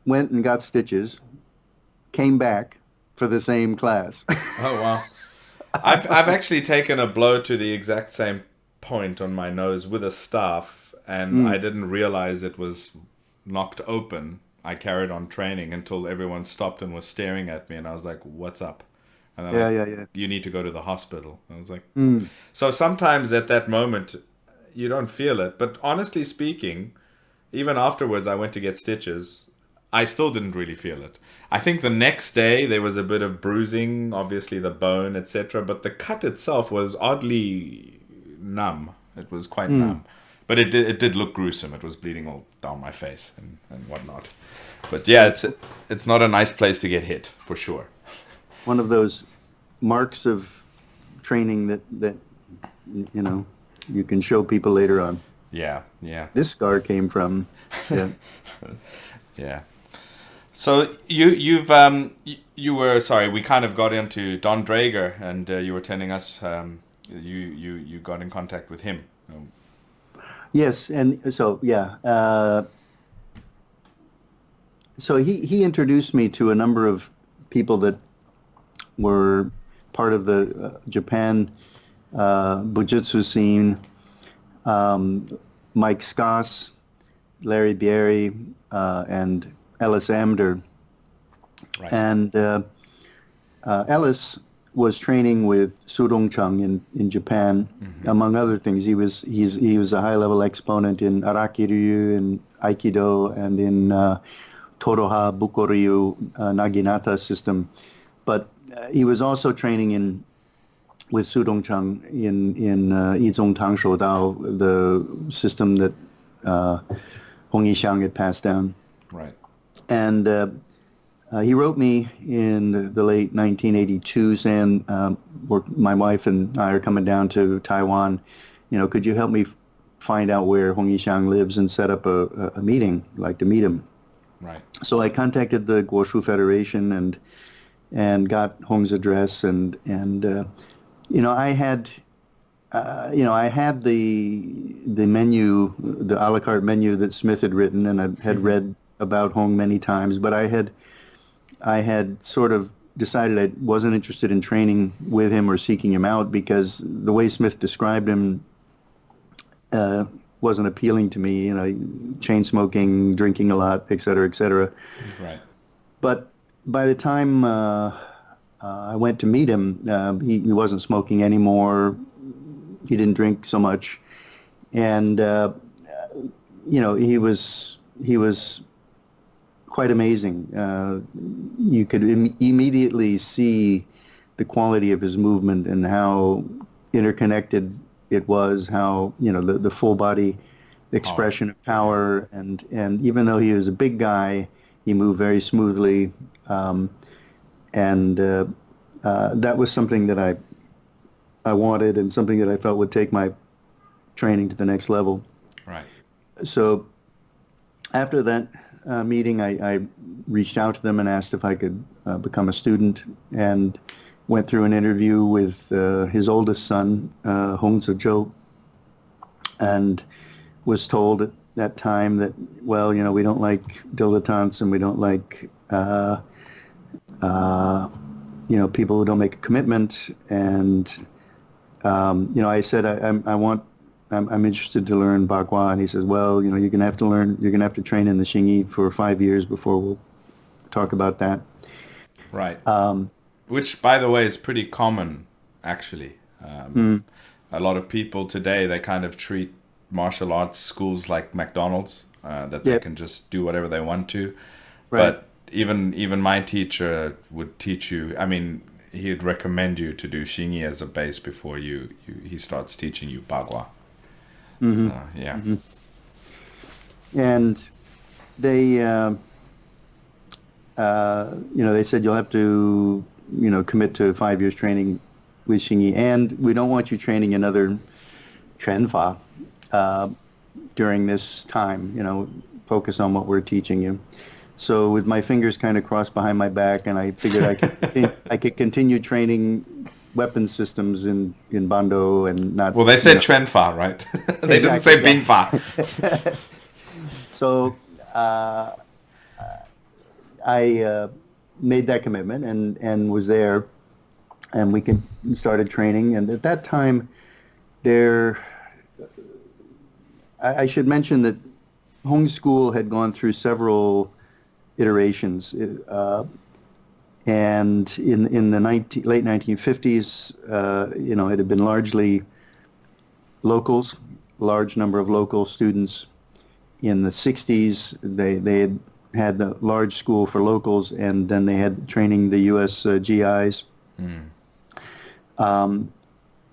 went and got stitches, came back for the same class. Oh wow. I've actually taken a blow to the exact same point on my nose with a staff, and I didn't realize it was knocked open. I carried on training until everyone stopped and was staring at me, and I was like, "What's up?" And they're like, Yeah. "You need to go to the hospital." I was like, so sometimes at that moment, you don't feel it. But honestly speaking, even afterwards, I went to get stitches. I still didn't really feel it. I think the next day there was a bit of bruising, obviously the bone, etc. But the cut itself was oddly numb. It was quite numb. But it did look gruesome. It was bleeding all down my face and whatnot. But yeah, it's not a nice place to get hit, for sure. One of those marks of training that you can show people later on. Yeah, yeah. This scar came from, yeah. Yeah. So you were, sorry, we kind of got into Don Draeger, and you were telling us you got in contact with him. Yes, and so yeah. So he introduced me to a number of people that were part of the Japan Bujutsu scene. Mike Skoss, Larry Bieri, and Ellis Amder. Right. And Ellis was training with Surongchang in Japan, among other things. He was a high-level exponent in Arakiryu, in Aikido, and in Toroha Bukoryu Naginata system. But he was also training with Surongchang in Yizong Tang Shou Dao, the system that Hong Yixiang had passed down. Right. And he wrote me in the late 1982 saying, my wife and I are coming down to Taiwan. Could you help me find out where Hong Yixiang lives and set up a meeting? I'd like to meet him. Right. So I contacted the Guoshu Federation and got Hong's address and I had the menu, the a la carte menu that Smith had written, and I had read about Hong many times, but I had sort of decided I wasn't interested in training with him or seeking him out because the way Smith described him wasn't appealing to me, chain smoking, drinking a lot, et cetera, et cetera. Right. But by the time I went to meet him, he wasn't smoking anymore. He didn't drink so much. And, he was quite amazing. You could immediately see the quality of his movement and how interconnected it was, how, the full body expression of power. And even though he was a big guy, he moved very smoothly. That was something that I wanted and something that I felt would take my training to the next level. Right. So after that meeting, I reached out to them and asked if I could become a student, and went through an interview with his oldest son, Hong Zehan, and was told at that time that, we don't like dilettantes and we don't like people who don't make a commitment. And I said I'm interested to learn Bagua, and he says, you're gonna have to train in the Xingyi for 5 years before we'll talk about that. Right. Which, by the way, is pretty common, actually. A lot of people today, they kind of treat martial arts schools like McDonald's, that they can just do whatever they want to. Right. But even my teacher would teach you, he'd recommend you to do Xingyi as a base before he starts teaching you Bagua. Yeah. Mm-hmm. And they, they said you'll have to, commit to 5 years training with Xingyi, and we don't want you training another Quanfa during this time. Focus on what we're teaching you. So with my fingers kind of crossed behind my back, and I figured I could continue training weapon systems in Bando and not... Well, they said Quanfa, right? They didn't say Bingfa. So I made that commitment and was there, and we started training. And at that time, I should mention that Hong's school had gone through several iterations, and in the late 1950s, it had been largely locals, large number of local students. In the 60s, they had the large school for locals, and then they had training the U.S. GIs.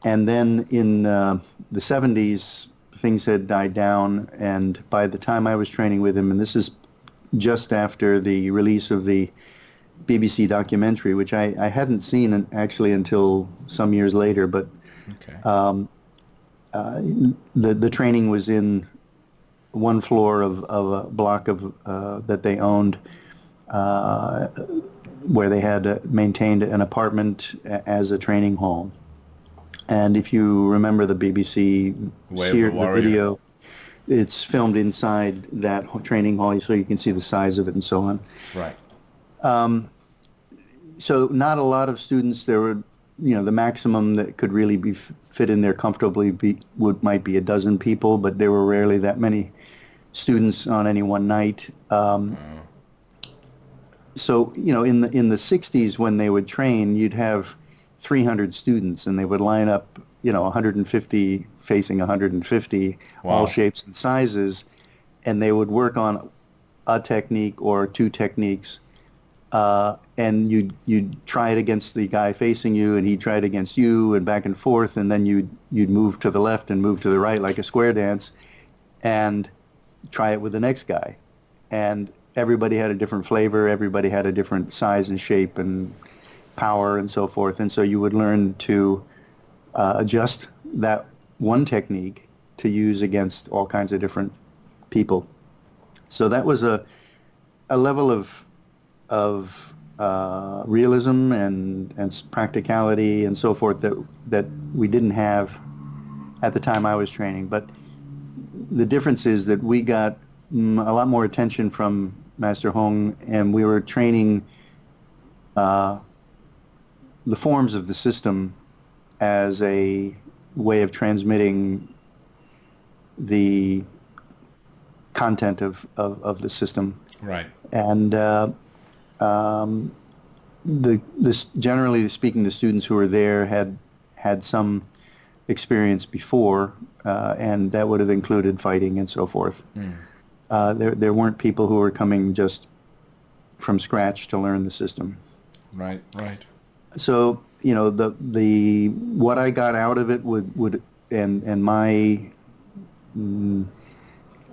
And then in the 70s, things had died down, and by the time I was training with him, and this is just after the release of the BBC documentary, which I hadn't seen actually until some years later, but Okay. the training was in one floor of a block of that they owned, where they had maintained an apartment as a training hall. And if you remember the BBC Way of the Warrior. video, it's filmed inside that training hall, so you can see the size of it and so on. Right. So not a lot of students. There were, the maximum that could really be fit in there comfortably might be a dozen people, but there were rarely that many students on any one night. So in the 60s when they would train, you'd have 300 students, and they would line up 150 facing 150, Wow. all shapes and sizes, and they would work on a technique or two techniques, and you'd try it against the guy facing you, and he'd try it against you, and back and forth, and then you'd move to the left and move to the right like a square dance, and try it with the next guy. And everybody had a different flavor, everybody had a different size and shape and power and so forth, and so you would learn to adjust that one technique to use against all kinds of different people. So that was a level of realism and practicality and so forth that we didn't have at the time I was training. But the difference is that we got a lot more attention from Master Hong, and we were training the forms of the system as a way of transmitting the content of the system. Right. And generally speaking, the students who were there had some experience before, and that would have included fighting and so forth. There weren't people who were coming just from scratch to learn the system. Right. Right. So the what I got out of it would and my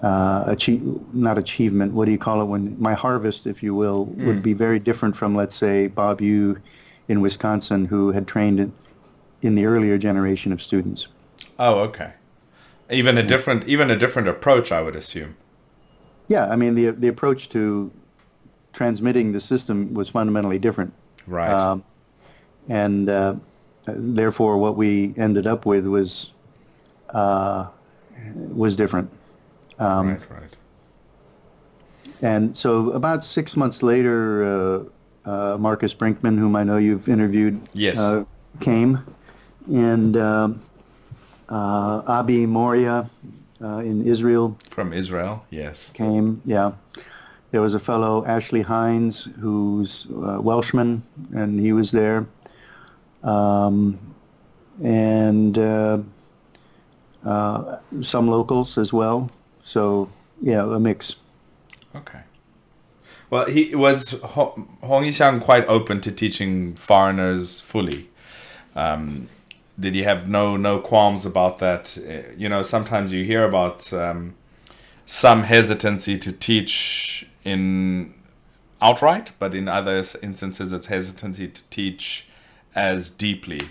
not achievement, what do you call it, when my harvest, if you will, would be very different from, let's say, Bob Yu in Wisconsin, who had trained in the earlier generation of students. Oh, okay. Even a different approach, I would assume. Yeah, I mean the approach to transmitting the system was fundamentally different. Right. And therefore, what we ended up with was different. Right. And so about 6 months later, Marcus Brinkman, whom I know you've interviewed, Yes. came, and Abi Moria in Israel From Israel, yes. came. Yeah, there was a fellow, Ashley Hines, who's Welshman, and he was there, and some locals as well. So yeah, a mix. Okay. Well, Hong Yixiang quite open to teaching foreigners fully. Did he have no qualms about that? Sometimes you hear about some hesitancy to teach in outright, but in other instances it's hesitancy to teach as deeply.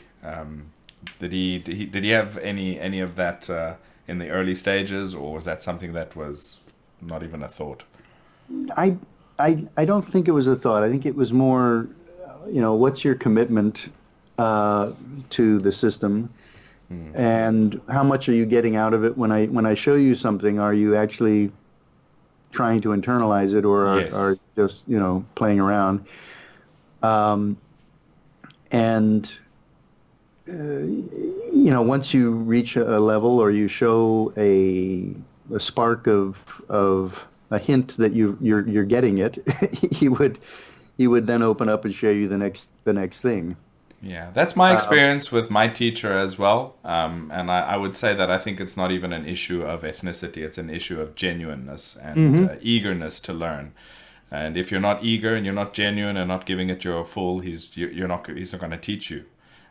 Did he have any of that in the early stages, or was that something that was not even a thought? I don't think it was a thought. I think it was more, what's your commitment to the system, and how much are you getting out of it? When I show you something, are you actually trying to internalize it, or are just playing around? Once you reach a level, or you show a spark of a hint that you're getting it, he would then open up and show you the next thing. Yeah, that's my experience with my teacher as well. And I would say that I think it's not even an issue of ethnicity; it's an issue of genuineness and eagerness to learn. And if you're not eager and you're not genuine and not giving it your full, he's not going to teach you.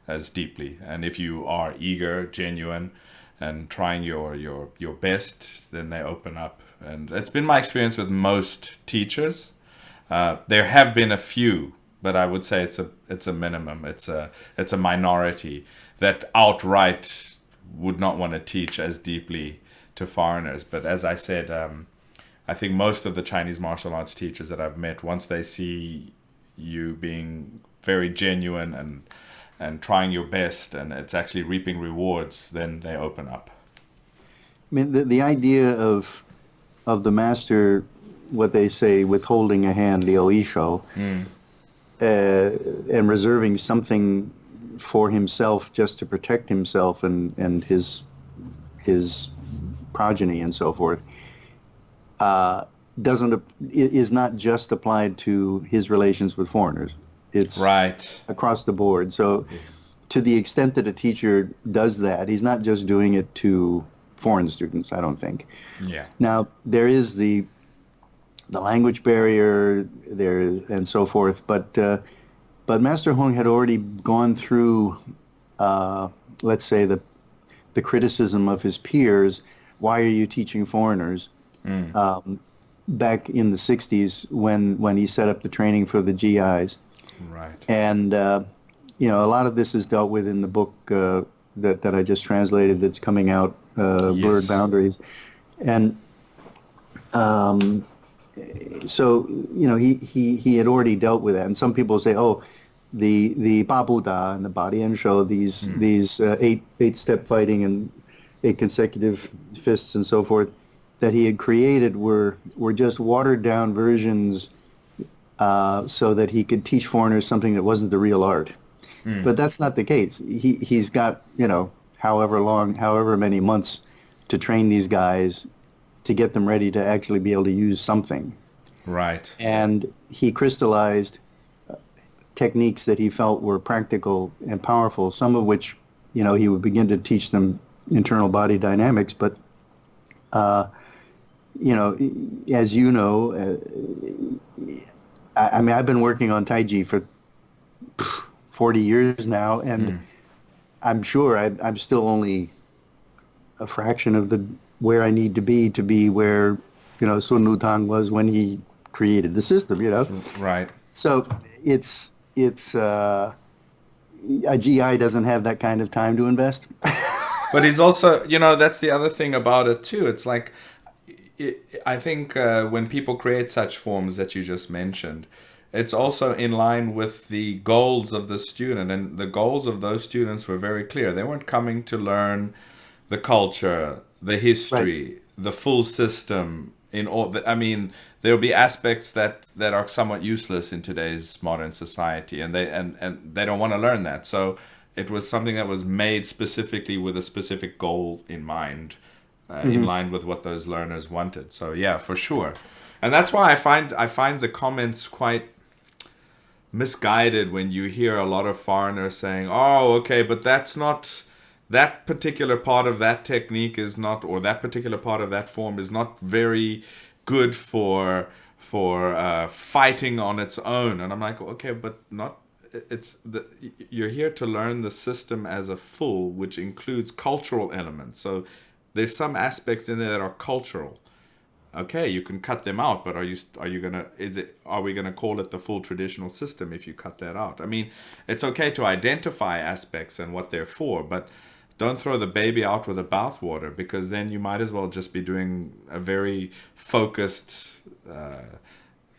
as deeply. And if you are eager, genuine, and trying your best, then they open up. And it's been my experience with most teachers. There have been a few, but I would say it's a minimum. It's a minority that outright would not want to teach as deeply to foreigners. But as I said, I think most of the Chinese martial arts teachers that I've met, once they see you being very genuine and trying your best, and it's actually reaping rewards, then they open up. I mean, the idea of the master, what they say, withholding a hand, liu yishou, and reserving something for himself just to protect himself and his progeny and so forth, is not just applied to his relations with foreigners. It's right across the board. So to the extent that a teacher does that, he's not just doing it to foreign students, I don't think. Yeah. Now, there is the language barrier there and so forth, but Master Hong had already gone through, let's say, the criticism of his peers. Why are you teaching foreigners? Back in the 60s when he set up the training for the GIs. Right. And, a lot of this is dealt with in the book that I just translated that's coming out, Blurred Boundaries. And so, he had already dealt with that. And some people say, oh, the Babu Da and the Body and Show, these eight-step fighting and 8 consecutive fists and so forth, that he had created were just watered-down versions so that he could teach foreigners something that wasn't the real art. But that's not the case. He's got, however many months to train these guys to get them ready to actually be able to use something. Right. And he crystallized techniques that he felt were practical and powerful, some of which, he would begin to teach them internal body dynamics. But, as you know, I've been working on Taiji for 40 years now, and I'm sure I'm still only a fraction of where I need to be where, Sun Lutang was when he created the system, Right. So it's a GI doesn't have that kind of time to invest. But he's also, that's the other thing about it too. It's like, I think when people create such forms that you just mentioned, it's also in line with the goals of the student. And the goals of those students were very clear. They weren't coming to learn the culture, the history, the full system. There'll be aspects that are somewhat useless in today's modern society, and they don't want to learn that. So it was something that was made specifically with a specific goal in mind, in line with what those learners wanted. So yeah, for sure. And that's why I find the comments quite misguided when you hear a lot of foreigners saying, "Oh, okay, but that's not." That particular part of that technique is not, or that particular part of that form is not very good for fighting on its own. And I'm like, okay, but you're here to learn the system as a full, which includes cultural elements. So there's some aspects in there that are cultural. Okay, you can cut them out, but are we gonna call it the full traditional system if you cut that out? I mean, it's okay to identify aspects and what they're for, but don't throw the baby out with the bathwater, because then you might as well just be doing a very focused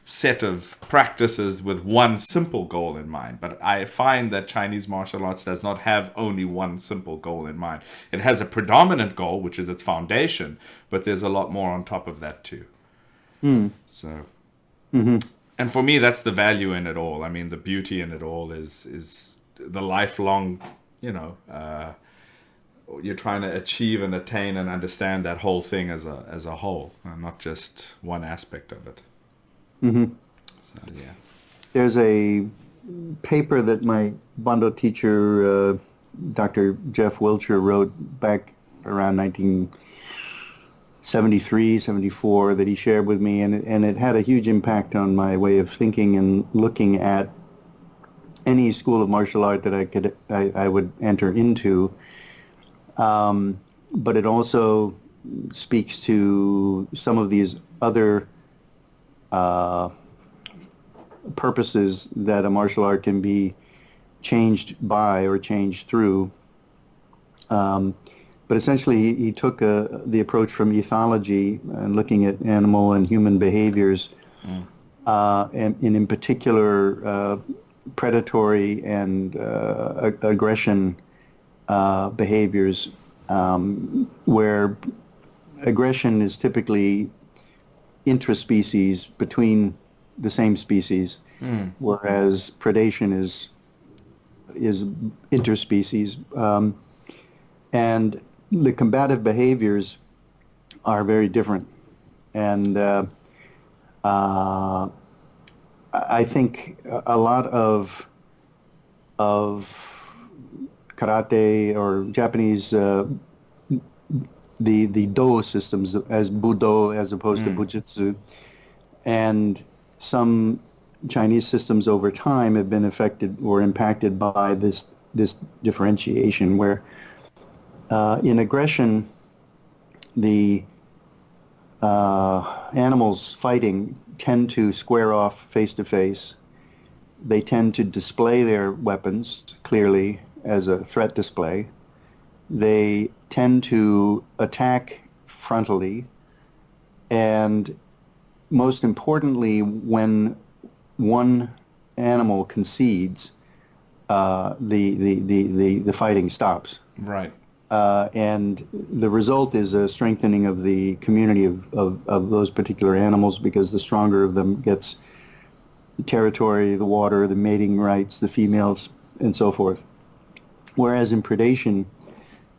set of practices with one simple goal in mind. But I find that Chinese martial arts does not have only one simple goal in mind. It has a predominant goal, which is its foundation, but there's a lot more on top of that too. So, and for me, that's the value in it all. I mean, the beauty in it all is the lifelong, you're trying to achieve and attain and understand that whole thing as a whole, and not just one aspect of it. So, yeah. There's a paper that my Bando teacher, Dr. Jeff Wiltshire, wrote back around 1973, 74, that he shared with me, and it had a huge impact on my way of thinking and looking at any school of martial art that I would enter into. But it also speaks to some of these other purposes that a martial art can be changed by or changed through. But essentially, he took the approach from ethology and looking at animal and human behaviors, and in particular, predatory and aggression behaviors, where aggression is typically intraspecies between the same species, whereas predation is interspecies, and the combative behaviors are very different. And I think a lot of karate or Japanese the do systems as Budo as opposed to Bujutsu, and some Chinese systems over time have been affected or impacted by this differentiation, where in aggression, the animals fighting tend to square off face to face. They tend to display their weapons clearly as a threat display. They tend to attack frontally, and most importantly, when one animal concedes, the fighting stops. Right. And the result is a strengthening of the community of those particular animals, because the stronger of them gets the territory, the water, the mating rights, the females, and so forth. Whereas in predation,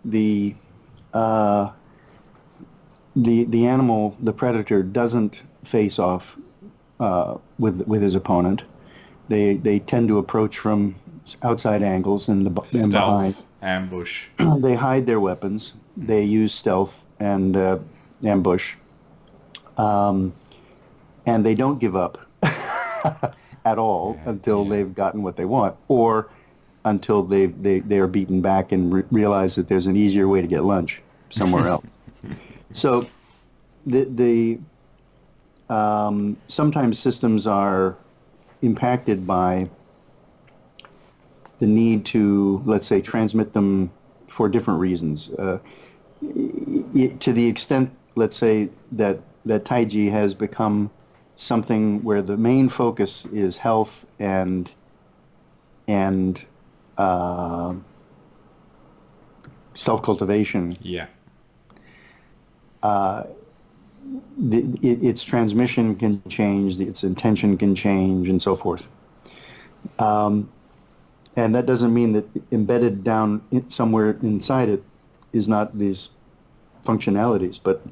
the animal, the predator, doesn't face off with his opponent. They tend to approach from outside angles and behind. Ambush. They hide their weapons. They use stealth and ambush, and they don't give up at all until they've gotten what they want, or until they are beaten back and realize that there's an easier way to get lunch somewhere else. So the sometimes systems are impacted by the need to, let's say, transmit them for different reasons. To the extent, let's say, that Taiji has become something where the main focus is health and self-cultivation. Yeah. Its transmission can change, its intention can change, and so forth. And that doesn't mean that embedded down somewhere inside it is not these functionalities, but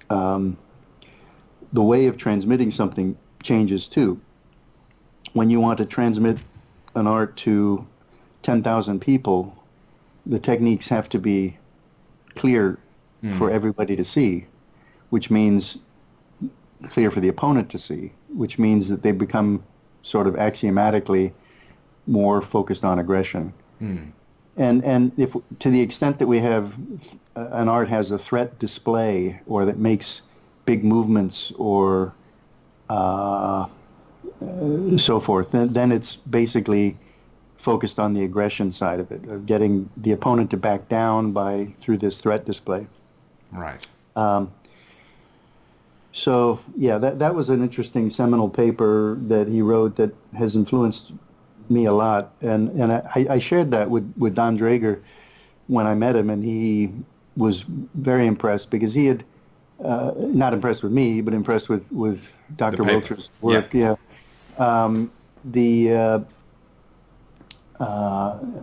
the way of transmitting something changes too. When you want to transmit an art to 10,000 people, the techniques have to be clear for everybody to see, which means clear for the opponent to see, which means that they become sort of axiomatically more focused on aggression. And if, to the extent that we have an art has a threat display, or that makes big movements, or so forth, then it's basically focused on the aggression side of it, of getting the opponent to back down through this threat display. Right. So yeah, that was an interesting seminal paper that he wrote that has influenced me a lot, and I shared that with Don Draeger when I met him, and he was very impressed, because he had not impressed with me, but impressed with Dr. Wilcher's work. Yeah.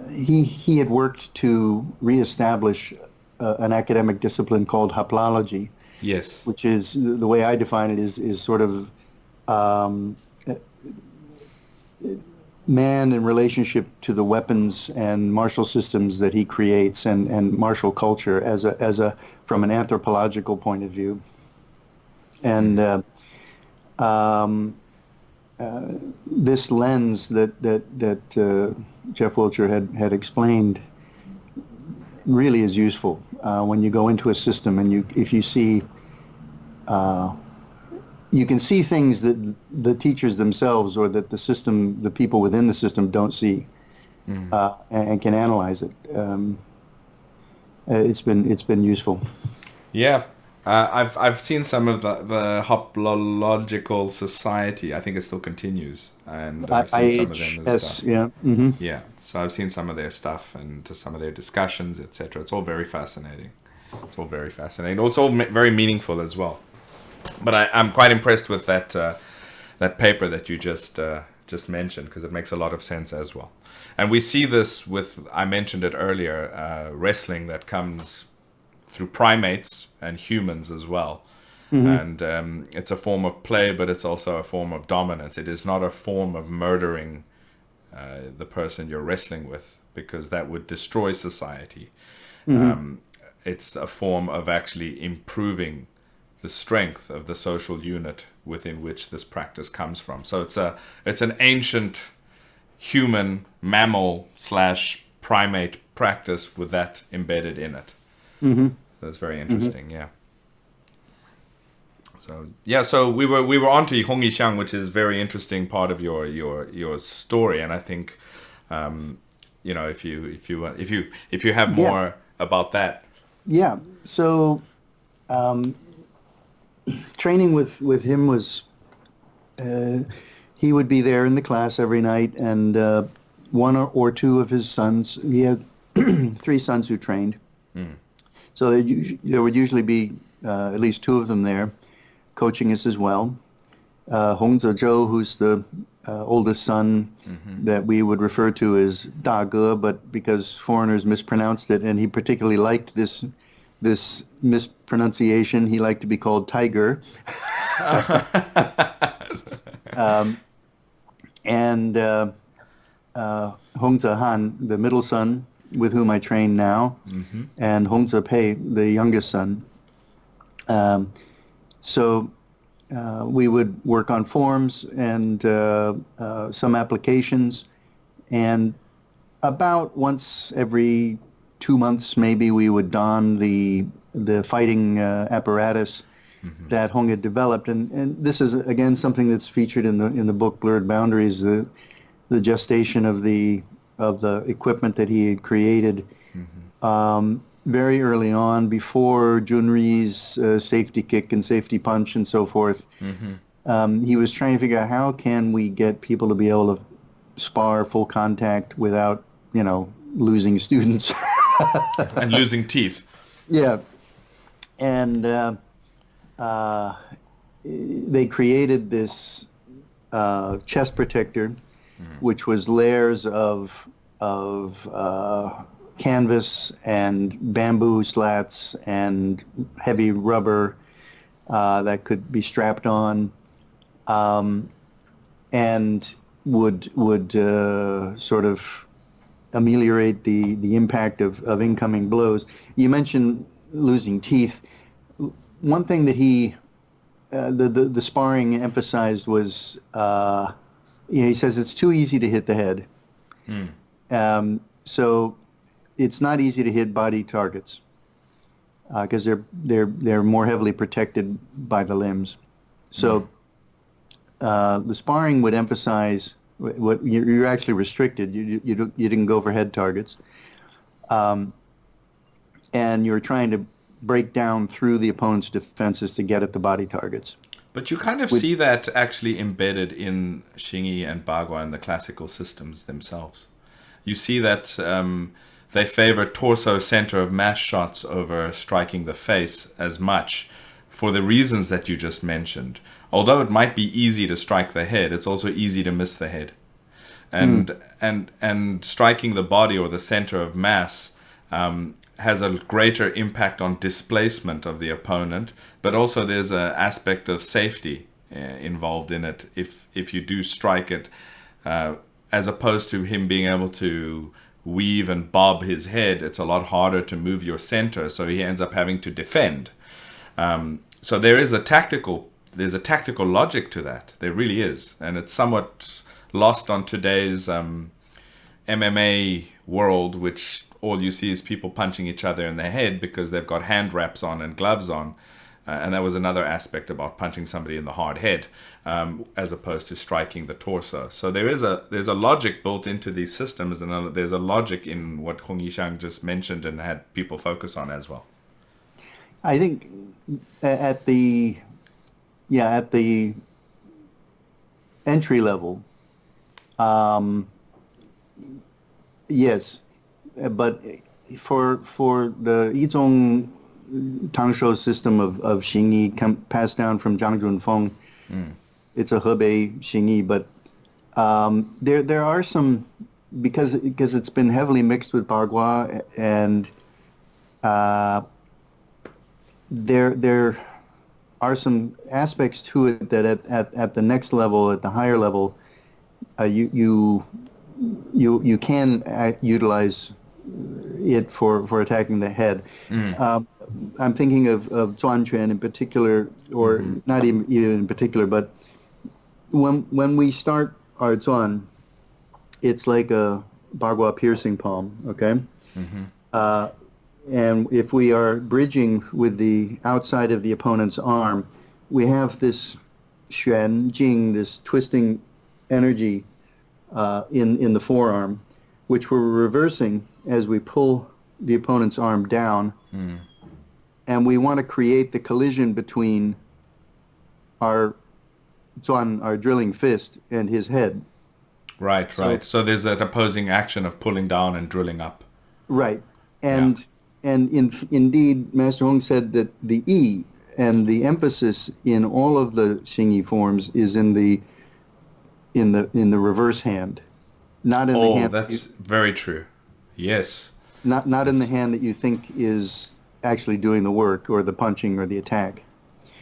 He had worked to reestablish an academic discipline called haplology. Yes. Which is, the way I define it, is sort of man in relationship to the weapons and martial systems that he creates, and martial culture as a from an anthropological point of view. And this lens that Jeff Wiltshire had explained really is useful when you go into a system and if you see you can see things that the teachers themselves or that the people within the system don't see, and can analyze it. It's been useful. Yeah. I've seen some of the Hoplological Society. I think it still continues, and I've seen some of them and stuff. Yeah. Mm-hmm. Yeah, so I've seen some of their stuff and to some of their discussions, etc. It's all very fascinating. It's all very fascinating. It's all very meaningful as well. But I'm quite impressed with that paper that you just mentioned, because it makes a lot of sense as well. And we see this with, I mentioned it earlier, wrestling that comes through primates and humans as well. Mm-hmm. And it's a form of play, but it's also a form of dominance. It is not a form of murdering the person you're wrestling with, because that would destroy society. Mm-hmm. It's a form of actually improving the strength of the social unit within which this practice comes from. So it's an ancient human mammal / primate practice with that embedded in it. Mm-hmm. That's very interesting. Mm-hmm. So we were on to Hong Yixiang, which is a very interesting part of your story, and I think if you have more about that. Yeah. So training with him was he would be there in the class every night, and one or two of his sons. He had 3 sons who trained. Mm. So there would usually be at least 2 of them there, coaching us as well. Hong Zehan, who's the oldest son, mm-hmm. that we would refer to as Da Ge, but because foreigners mispronounced it, and he particularly liked this mispronunciation, he liked to be called Tiger. And Hong Zehan, the middle son, with whom I train now, mm-hmm. and Hong Zepei, the youngest son. So we would work on forms and some applications, and about once every 2 months, maybe, we would don the fighting apparatus mm-hmm. that Hong had developed, and this is again something that's featured in the book Blurred Boundaries, the gestation of the equipment that he had created. Mm-hmm. Very early on, before Junri's safety kick and safety punch and so forth. Mm-hmm. He was trying to figure out how can we get people to be able to spar full contact without, losing students. And losing teeth. Yeah. And they created this chest protector, mm-hmm. which was layers of canvas and bamboo slats and heavy rubber that could be strapped on, and would sort of ameliorate the impact of incoming blows. You mentioned losing teeth. One thing that the sparring emphasized was, he says it's too easy to hit the head. Mm. So it's not easy to hit body targets because they're more heavily protected by the limbs. So the sparring would emphasize what you're actually restricted. You didn't go for head targets, and you're trying to break down through the opponent's defenses to get at the body targets. But you kind of see that actually embedded in Xingyi and Bagua and the classical systems themselves. You see that they favor torso center of mass shots over striking the face as much for the reasons that you just mentioned. Although it might be easy to strike the head, it's also easy to miss the head. And striking the body or the center of mass has a greater impact on displacement of the opponent, but also there's an aspect of safety involved in it if you do strike it, as opposed to him being able to weave and bob his head. It's a lot harder to move your center, so he ends up having to defend. So there is a tactical there's a tactical logic to that. There really is, and it's somewhat lost on today's MMA world, which all you see is people punching each other in the head because they've got hand wraps on and gloves on. And that was another aspect about punching somebody in the hard head, as opposed to striking the torso. So there's a logic built into these systems, and there's a logic in what Hong Yixiang just mentioned and had people focus on as well. I think at the entry level, yes, but for the Yizhong Tangshou system of Xingyi passed down from Zhang Junfeng, it's a Hebei Xingyi, but there are some, because it's been heavily mixed with Bagua, and there are some aspects to it that at the next level, at the higher level, you can utilize it for attacking the head. I'm thinking of Zhuanquan in particular, or not even in particular, but when we start our Zhuan, it's like a Bagua piercing palm, okay? And if we are bridging with the outside of the opponent's arm, we have this Xuan Jing, this twisting energy in the forearm, which we're reversing as we pull the opponent's arm down. And we want to create the collision between our Zhuan, our drilling fist, and his head. Right. So there's that opposing action of pulling down and drilling up. Right. And indeed, Master Hong said that the E and the emphasis in all of the Xingyi forms is in the reverse hand, not in the hand. Oh, that's very true. Yes. Not in the hand that you think is actually doing the work or the punching or the attack.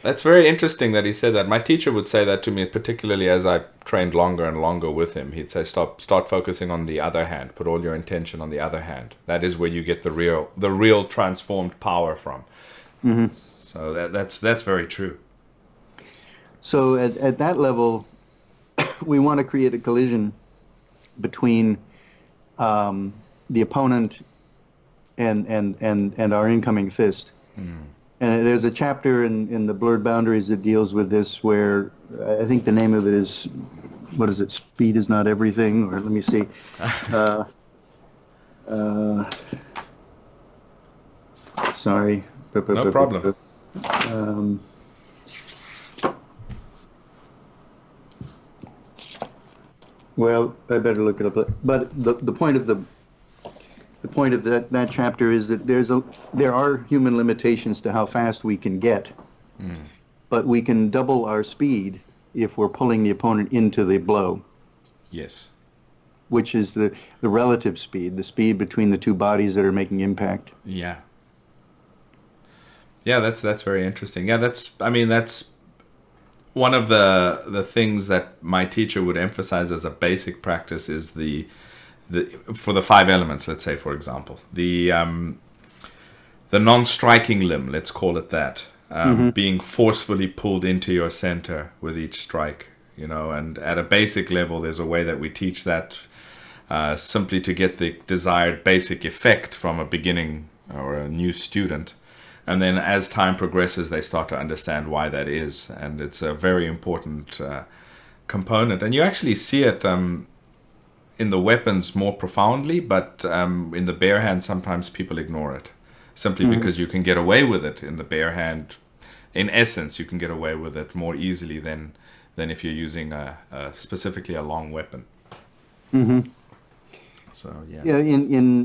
That's very interesting that he said that. My teacher would say that to me, particularly as I trained longer and longer with him. He'd say, start focusing on the other hand. Put all your intention on the other hand. That is where you get the real transformed power from. So that's very true. So at that level, we want to create a collision between the opponent and our incoming fist. And there's a chapter in the Blurred Boundaries that deals with this, where I think the name of it is, what is it, Speed is Not Everything, or let me see. Sorry. No problem. Well, I better look it up. But the point of that chapter is that there are human limitations to how fast we can get, but we can double our speed if we're pulling the opponent into the blow. Yes. Which is the relative speed, the speed between the two bodies that are making impact. Yeah. Yeah, that's very interesting. Yeah, that's one of the things that my teacher would emphasize as a basic practice is for the 5 elements, let's say, for example, the non-striking limb, let's call it that, being forcefully pulled into your center with each strike, and at a basic level, there's a way that we teach that simply to get the desired basic effect from a beginning or a new student. And then as time progresses, they start to understand why that is. And it's a very important component. And you actually see it in the weapons more profoundly, but in the bare hand, sometimes people ignore it. Simply because you can get away with it in the bare hand. In essence, you can get away with it more easily than if you're using specifically a long weapon. So, yeah. Yeah,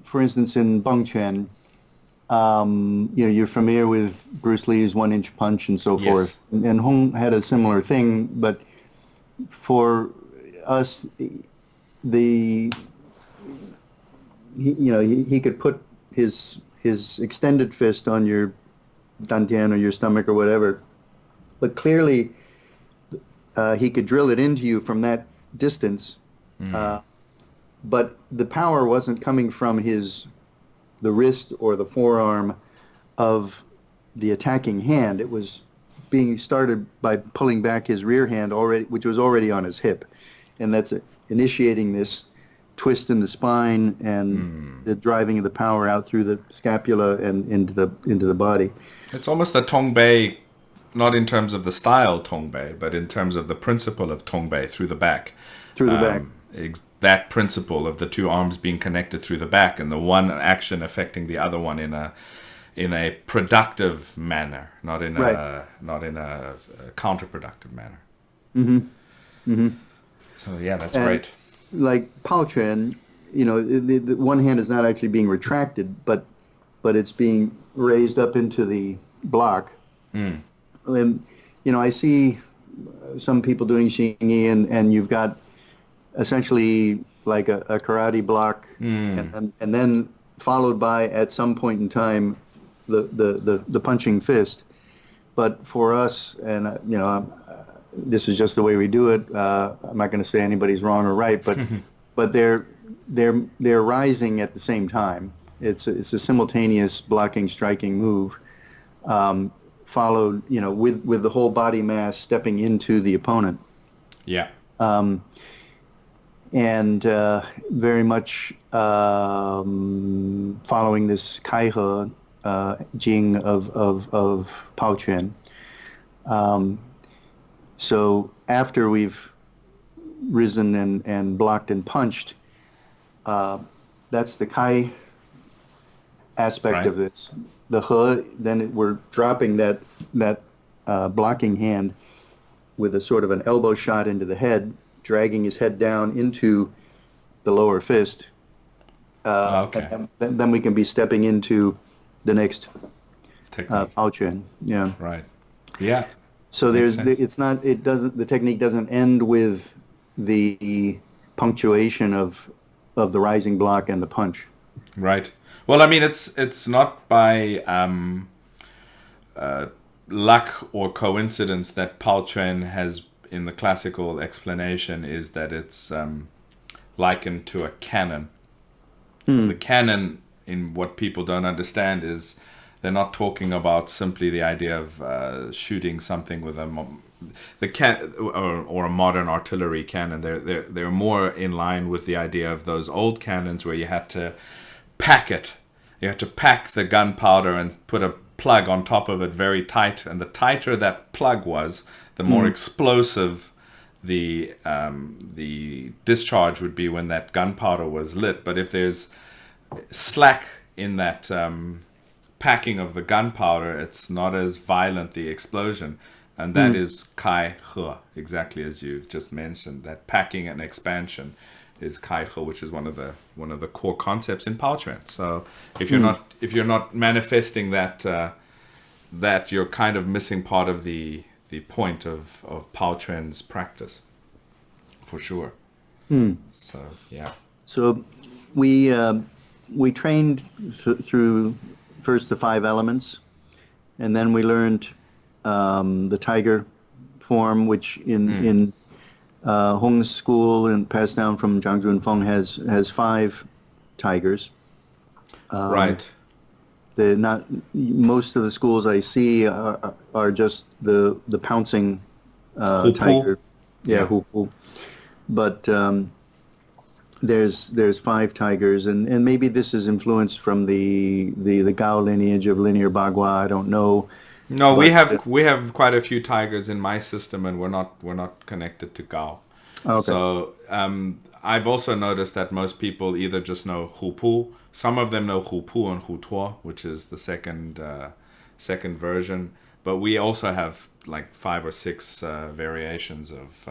for instance, in Bangquan, you're familiar with Bruce Lee's 1-inch punch and so forth. And Hong had a similar thing, but for us, he could put his extended fist on your dantian or your stomach or whatever, but clearly he could drill it into you from that distance. But the power wasn't coming from the wrist or the forearm of the attacking hand. It was being started by pulling back his rear hand already, which was already on his hip, and that's initiating this twist in the spine and the driving of the power out through the scapula and into the body. It's almost a Tongbei, not in terms of the style Tongbei, but in terms of the principle of Tongbei through the back. Through the back. That principle of the two arms being connected through the back and the one action affecting the other one in a productive manner, not in a counterproductive manner. So yeah, that's great. Like Pao Chuan, the one hand is not actually being retracted, but it's being raised up into the block. And I see some people doing Xingyi, and you've got essentially like a karate block, and then followed by at some point in time the punching fist. But for us, and this is just the way we do it. I'm not going to say anybody's wrong or right, but they're rising at the same time. It's a simultaneous blocking, striking move, followed with the whole body mass stepping into the opponent. Yeah. And very much following this Kai He Jing of Pao Chuan. So after we've risen and blocked and punched, that's the Kai aspect of this. The He, then we're dropping that blocking hand with a sort of an elbow shot into the head, dragging his head down into the lower fist. And then we can be stepping into the next Pao Chuan. Yeah. Right. Yeah. So the technique doesn't end with the punctuation of the rising block and the punch. Right. Well, I mean, it's not by luck or coincidence that Pao Chuan has, in the classical explanation, is that it's likened to a cannon. The cannon, in what people don't understand, is they're not talking about simply the idea of shooting something with or a modern artillery cannon. They're more in line with the idea of those old cannons where you had to pack it. You had to pack the gunpowder and put a plug on top of it very tight, and the tighter that plug was, the more explosive the discharge would be when that gunpowder was lit. But if there's slack in that packing of the gunpowder, it's not as violent, the explosion. And that is Kai He, exactly as you've just mentioned. That packing and expansion is Kai He, which is one of the core concepts in Pao Chuan. So if you're not manifesting that, that you're kind of missing part of the point of Pao Chuan's practice, for sure. So yeah. So we trained through first the 5 elements, and then we learned the tiger form, which in Hong's school and passed down from Zhang Junfeng has 5 tigers. Right. Most of the schools I see are just the pouncing tiger. Yeah, Hu. But there's 5 tigers, and maybe this is influenced from the Gao lineage of linear Bagua. I don't know. No, we have quite a few tigers in my system, and we're not connected to Gao. Okay. So I've also noticed that most people either just know Hu Pu. Some of them know Hu Pu and Hu Tuo, which is the second version. But we also have like 5 or 6 variations of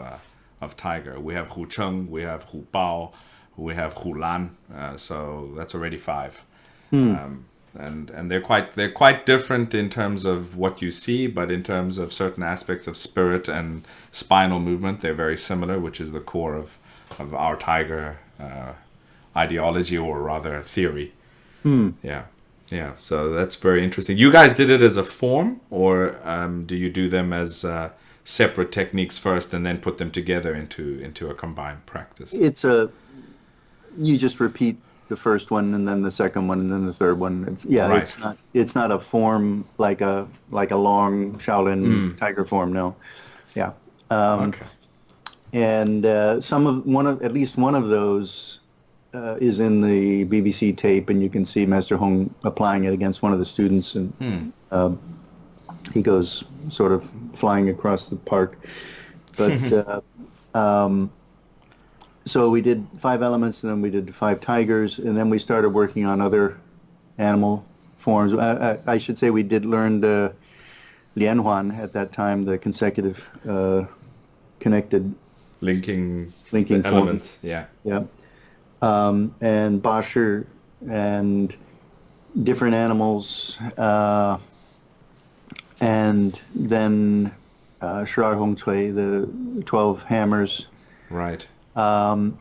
tiger. We have Hu Cheng, we have Hu Bao, we have Hu Lan. So that's already 5. And they're quite different in terms of what you see, but in terms of certain aspects of spirit and spinal movement, they're very similar, which is the core of our tiger ideology, or rather theory. Yeah. So that's very interesting. You guys did it as a form, or do you do them as separate techniques first and then put them together into a combined practice? You just repeat the first one, and then the second one, and then the third one. Right. It's not a form like a long Shaolin tiger form. No, yeah. Okay. And at least one of those is in the BBC tape, and you can see Master Hong applying it against one of the students, and he goes sort of flying across the park. But so we did 5 elements, and then we did 5 tigers, and then we started working on other animal forms. I should say we did learn the Lianhuan at that time, the consecutive connected Linking forms. elements. Yeah. Yeah. And Basher and different animals, and then Shirar Hong Cui, the 12 hammers. Right. And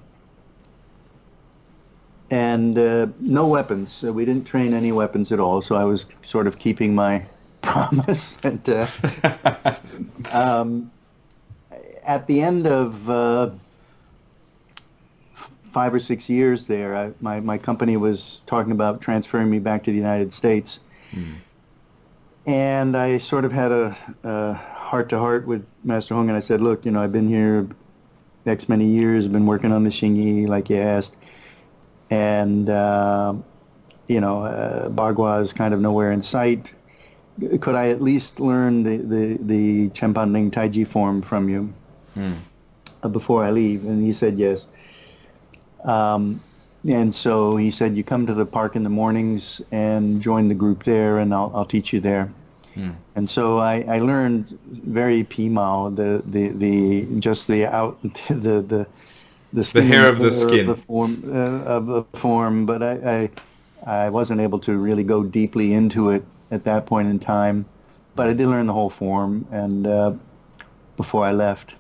no weapons. We didn't train any weapons at all, so I was sort of keeping my promise. And at the end of 5 or 6 years there, my company was talking about transferring me back to the United States. And I sort of had a heart-to-heart with Master Hong, and I said, look, I've been here X many years, been working on the Xingyi, like you asked, and, Bagua is kind of nowhere in sight. Could I at least learn the Chenpanling Taiji form from you before I leave? And he said yes. And so he said, you come to the park in the mornings and join the group there, and I'll teach you there. And so I learned very Pimao, the hair of the skin of the form, but I wasn't able to really go deeply into it at that point in time. But I did learn the whole form, and before I left.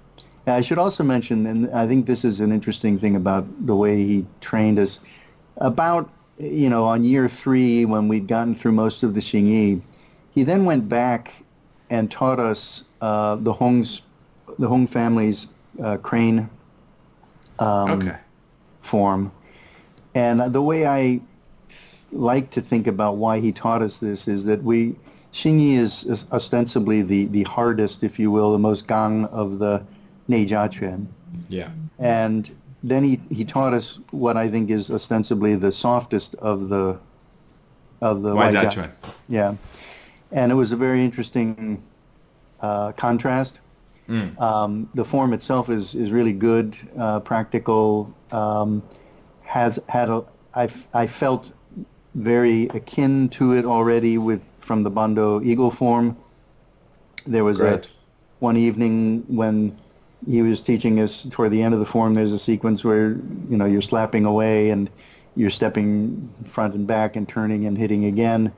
I should also mention, and I think this is an interesting thing about the way he trained us. About on year 3, when we'd gotten through most of the Xingyi, he then went back and taught us the Hong family's crane form. And the way I like to think about why he taught us this is that Xingyi is ostensibly the hardest, if you will, the most gang of the Neijia. Yeah. And then he taught us what I think is ostensibly the softest of the Waijia. Yeah. And it was a very interesting contrast. The form itself is really good, practical. I felt very akin to it already from the Bando Eagle form. There was one evening when he was teaching us toward the end of the form. There's a sequence where you're slapping away and you're stepping front and back and turning and hitting again.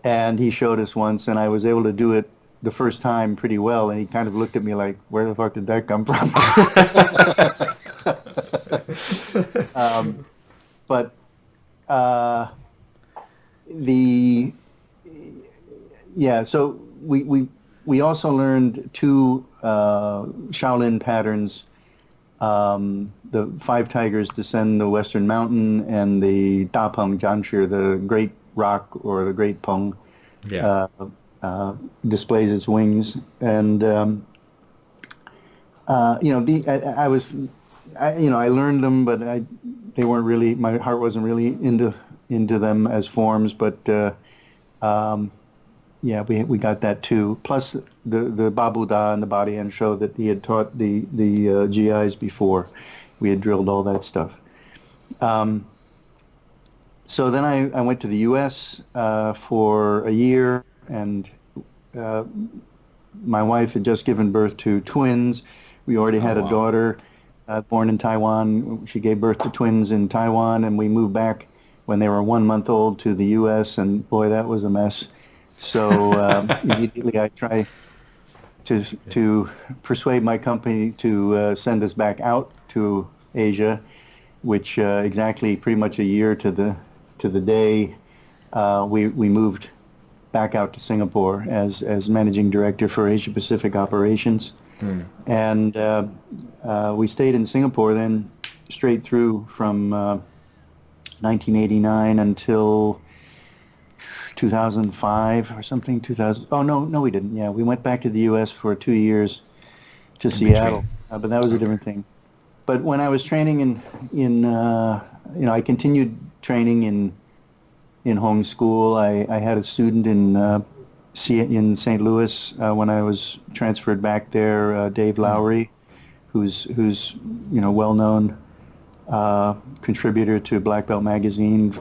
And he showed us once, and I was able to do it the first time pretty well, and he kind of looked at me like, where the fuck did that come from? So we also learned 2 Shaolin patterns. The 5 tigers descend the Western Mountain, and the Da Peng Janshi, the Great Rock or the Great Peng, displays its wings. And I learned them, but they weren't really. My heart wasn't really into them as forms. But we got that too. Plus the Babu Da and the Badian show that he had taught the GIs before. We had drilled all that stuff. So then I went to the U.S. For a year, and my wife had just given birth to twins. We already had a daughter born in Taiwan. She gave birth to twins in Taiwan, and we moved back when they were 1 month old to the U.S., and boy, that was a mess. So immediately I tried to persuade my company to send us back out to Asia, which exactly pretty much a year to the day we moved back out to Singapore as managing director for Asia Pacific operations. And we stayed in Singapore then straight through from 1989 until 2005 or something. 2000. Oh no, we didn't. Yeah, we went back to the U.S. for 2 years to In Seattle, between. but that was a Okay. different thing. But when I was training I continued training in Hong School. I had a student in St. Louis when I was transferred back there, Dave Lowry, who's well known contributor to Black Belt Magazine.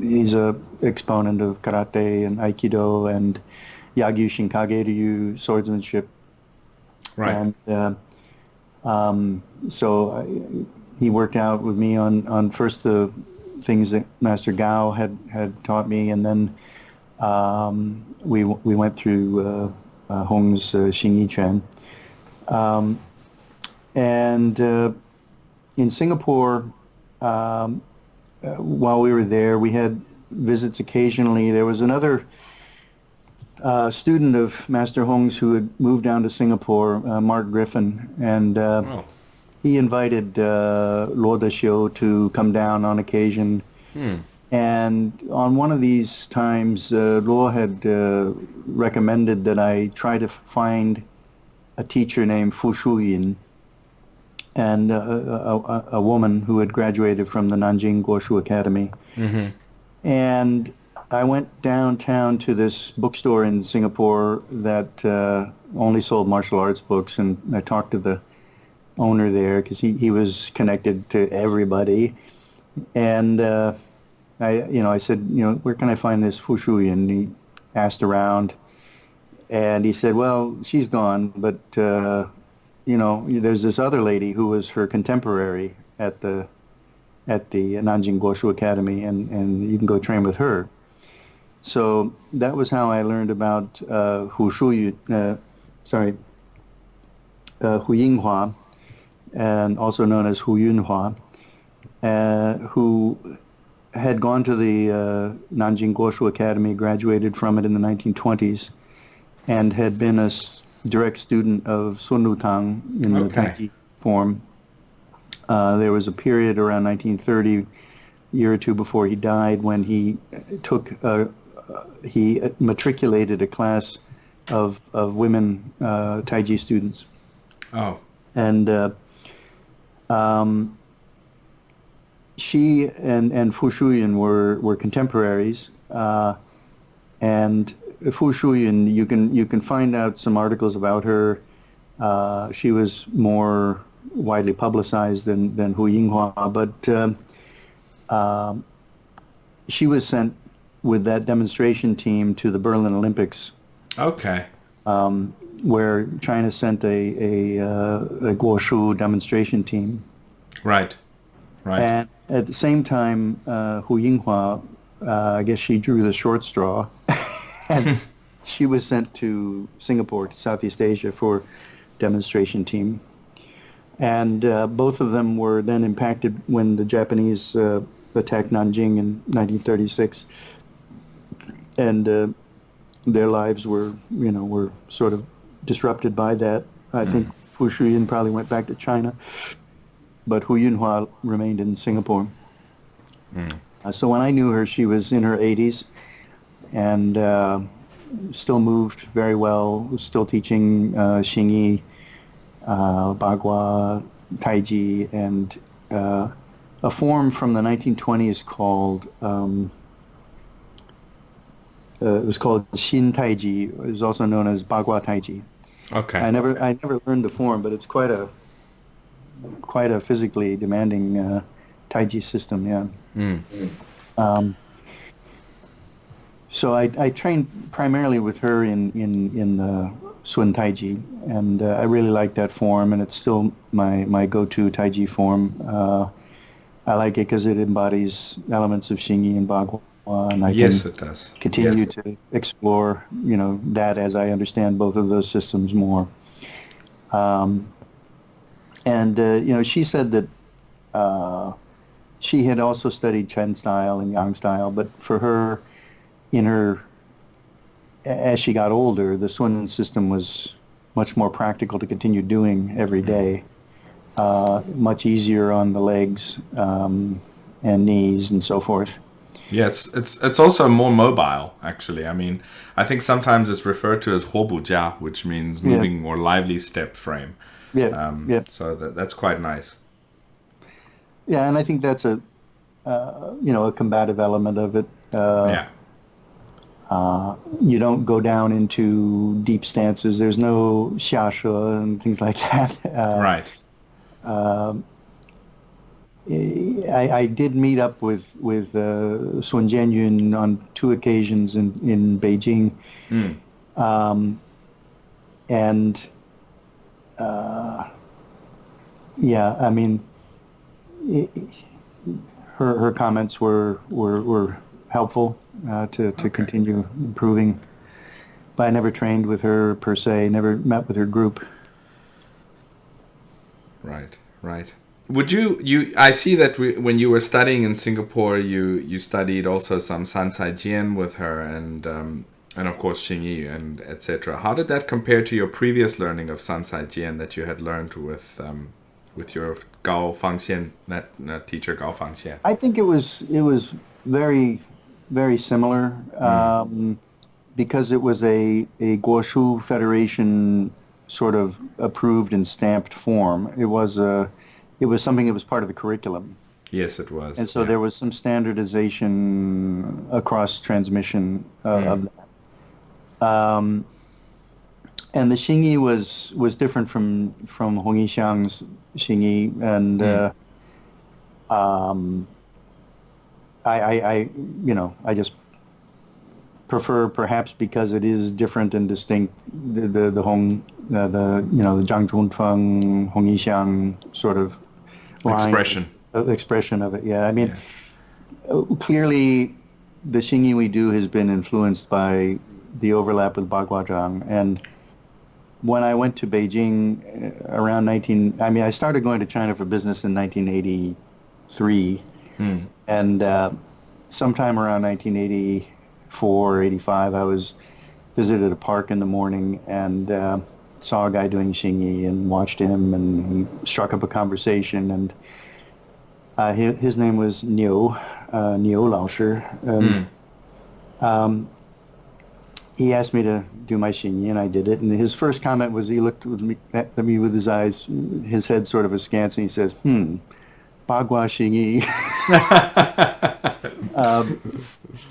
He's a exponent of karate and aikido and Yagyu Shinkage Ryu swordsmanship, Right. and he worked out with me on first the things that Master Gao had taught me, and then we went through Hong's Xing Yi Quan. And in Singapore, while we were there, we had visits occasionally. There was another student of Master Hong's who had moved down to Singapore, Mark Griffin, and Oh. he invited Luo Dexiu to come down on occasion. And on one of these times, Luo had recommended that I try to find a teacher named Fu Shuyin, and a woman who had graduated from the Nanjing Guoshu Academy. And I went downtown to this bookstore in Singapore that only sold martial arts books, and I talked to the owner there because he was connected to everybody. And I said, where can I find this Fu Shui? And he asked around, and he said, well, she's gone, but there's this other lady who was her contemporary at the Nanjing Guoshu Academy, and you can go train with her. So that was how I learned about Hu Yinghua, and also known as Hu Yunhua, who had gone to the Nanjing Guoshu Academy, graduated from it in the 1920s, and had been a direct student of Sun Lutang in the Taiji form. There was a period around 1930, a year or two before he died, when he he matriculated a class of women Taiji students. Oh. And she and Fu Shuyan were contemporaries, and Fu Shuyan, you can find out some articles about her. She was more widely publicized than Hu Yinghua, but she was sent with that demonstration team to the Berlin Olympics. Okay. Where China sent a Guoshu demonstration team. Right. And at the same time, Hu Yinghua, I guess she drew the short straw, and she was sent to Singapore, to Southeast Asia, for demonstration team. And both of them were then impacted when the Japanese attacked Nanjing in 1936, and their lives were sort of disrupted by that. I think Fu Shuyan probably went back to China, but Hu Yunhua remained in Singapore. So when I knew her, she was in her 80s, and still moved very well, was still teaching Xing Yi, Bagua, Taiji, and a form from the 1920s called it was called Xin Taiji. It was also known as Bagua Taiji. Okay. I never learned the form, but it's quite a physically demanding Taiji system. Yeah. So I trained primarily with her in Sun Taiji, and I really like that form, and it's still my go-to Taiji form. I like it because it embodies elements of Xing Yi and Bagua, and I it does. continue to explore, that as I understand both of those systems more. She said that she had also studied Chen style and Yang style, but for her, as she got older, the Sun system was much more practical to continue doing every day, much easier on the legs, and knees and so forth. Yeah, it's also more mobile, actually. I mean, I think sometimes it's referred to as 活步家, which means Yeah, moving or lively step frame. yeah, yeah, So that's quite nice. yeah. And I think that's a a combative element of it. Yeah, You don't go down into deep stances. There's no xiashe and things like that. right. I did meet up with Sun Jianyun on 2 occasions in Beijing, Mm, and yeah, I mean, I her comments were helpful to okay. continue improving. But I never trained with her per se. Never met with her group. Right, right. Would you? I see that when you were studying in Singapore, you studied also some Sansai Jian with her, and of course Xingyi and etc. How did that compare to your previous learning of Sansai Jian that you had learned with your Gao Fangxian, that teacher Gao Fangxian? I think it was very very similar because it was a Guoshu Federation sort of approved and stamped form. It was something that was part of the curriculum. Yes, it And was. so Yeah. there was some standardization across transmission of that. And the Xingyi was different from Hong Yixiang's Xingyi, and I just prefer, perhaps because it is different and distinct, the Hong the Zhang Zhongfeng Hong Yixiang sort of line Expression. expression of it. Yeah, I mean, Yeah. clearly the Xingyi we do has been influenced by the overlap with Baguazhang. And when I went to Beijing around I started going to China for business in 1983, and sometime around 1984 or 85, I visited a park in the morning and saw a guy doing Xingyi and watched him, and he struck up a conversation, and his name was Niu Laoshi, and he asked me to do my Xingyi, and I did it. And his first comment was, he looked at me with his eyes, his head sort of askance, and he says, Bagua Xingyi.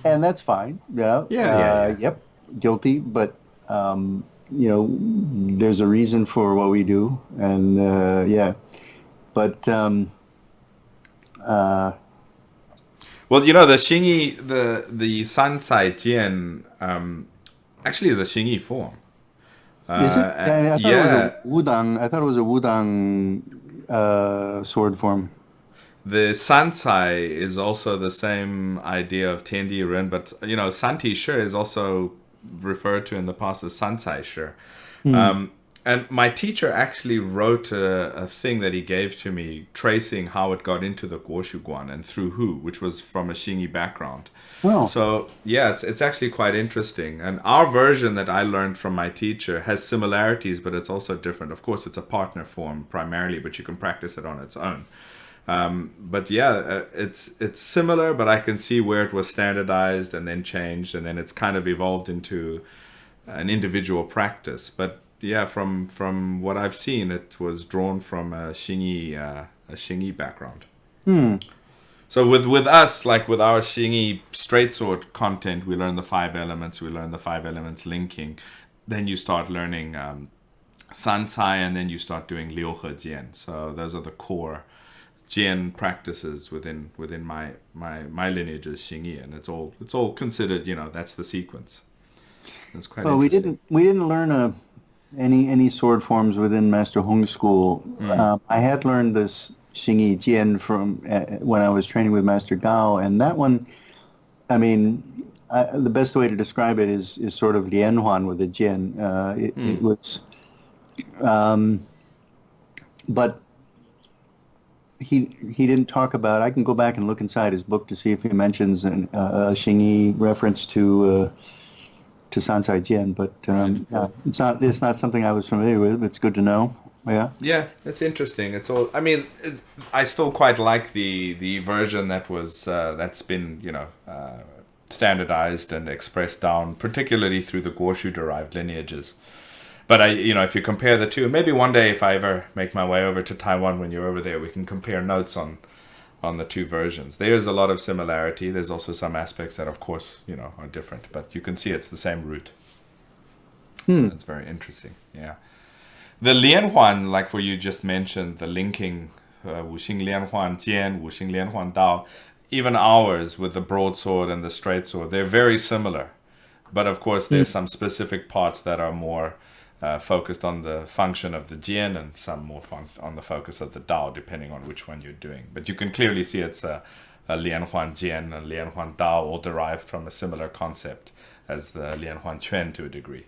And that's fine. Yeah. Yeah. Yep. Guilty, but there's a reason for what we do, and yeah. But Well, the Xingyi, the Sansai Jian, actually is a Xingyi form. is it? I thought it was Yeah, a Wudang. I thought it was a Wudang sword form. the Sansai is also the same idea of Tiandi Ren, but Santi Shi is also referred to in the past as Sansai Shi. And my teacher actually wrote a thing that he gave to me, tracing how it got into the Guoshu Guan and through who, which was from a Xingyi background. Well, So yeah, it's actually quite interesting. And our version that I learned from my teacher has similarities, but it's also different. Of course, it's a partner form primarily, but you can practice it on its own. But yeah, it's similar, but I can see where it was standardized and then changed, and then it's kind of evolved into an individual practice. But yeah, from what I've seen, it was drawn from a Xingyi background. So with us, like with our Xingyi straight sword content, we learn the 5 elements. We learn the 5 elements linking. Then you start learning Sansai, and then you start doing Liu He Jian. So those are the core Jian practices within my lineage is Xingyi, and it's all considered. That's the sequence. It's quite well, interesting. we didn't learn any sword forms within Master Hong's school. I had learned this Xingyi Jian from when I was training with Master Gao, and that one, I mean, the best way to describe it is sort of Lianhuan with a Jian. It was, but he didn't talk about. I can go back and look inside his book to see if he mentions a Xingyi reference to Sansai Jian, but yeah, it's not something I was familiar with. It's good to know. Yeah. Yeah, it's interesting. It's all. I mean, I still quite like the version that was that's been standardized and expressed down, particularly through the Guoshu derived lineages. But if you compare the two, maybe one day if I ever make my way over to Taiwan when you're over there, we can compare notes on the two versions. There is a lot of similarity. There's also some aspects that, of course, are different. But you can see it's the same root. So it's very interesting. Yeah. The Lianhuan, like what you just mentioned, the linking Wuxing Lianhuan Jian, Wuxing Lianhuan Dao, even ours with the broadsword and the straight sword, they're very similar. But of course, there's some specific parts that are more focused on the function of the Jian and some more on the focus of the Dao, depending on which one you're doing. But you can clearly see it's a Lianhuan Jian and Lianhuan Dao, all derived from a similar concept as the Lianhuan Quan to a degree.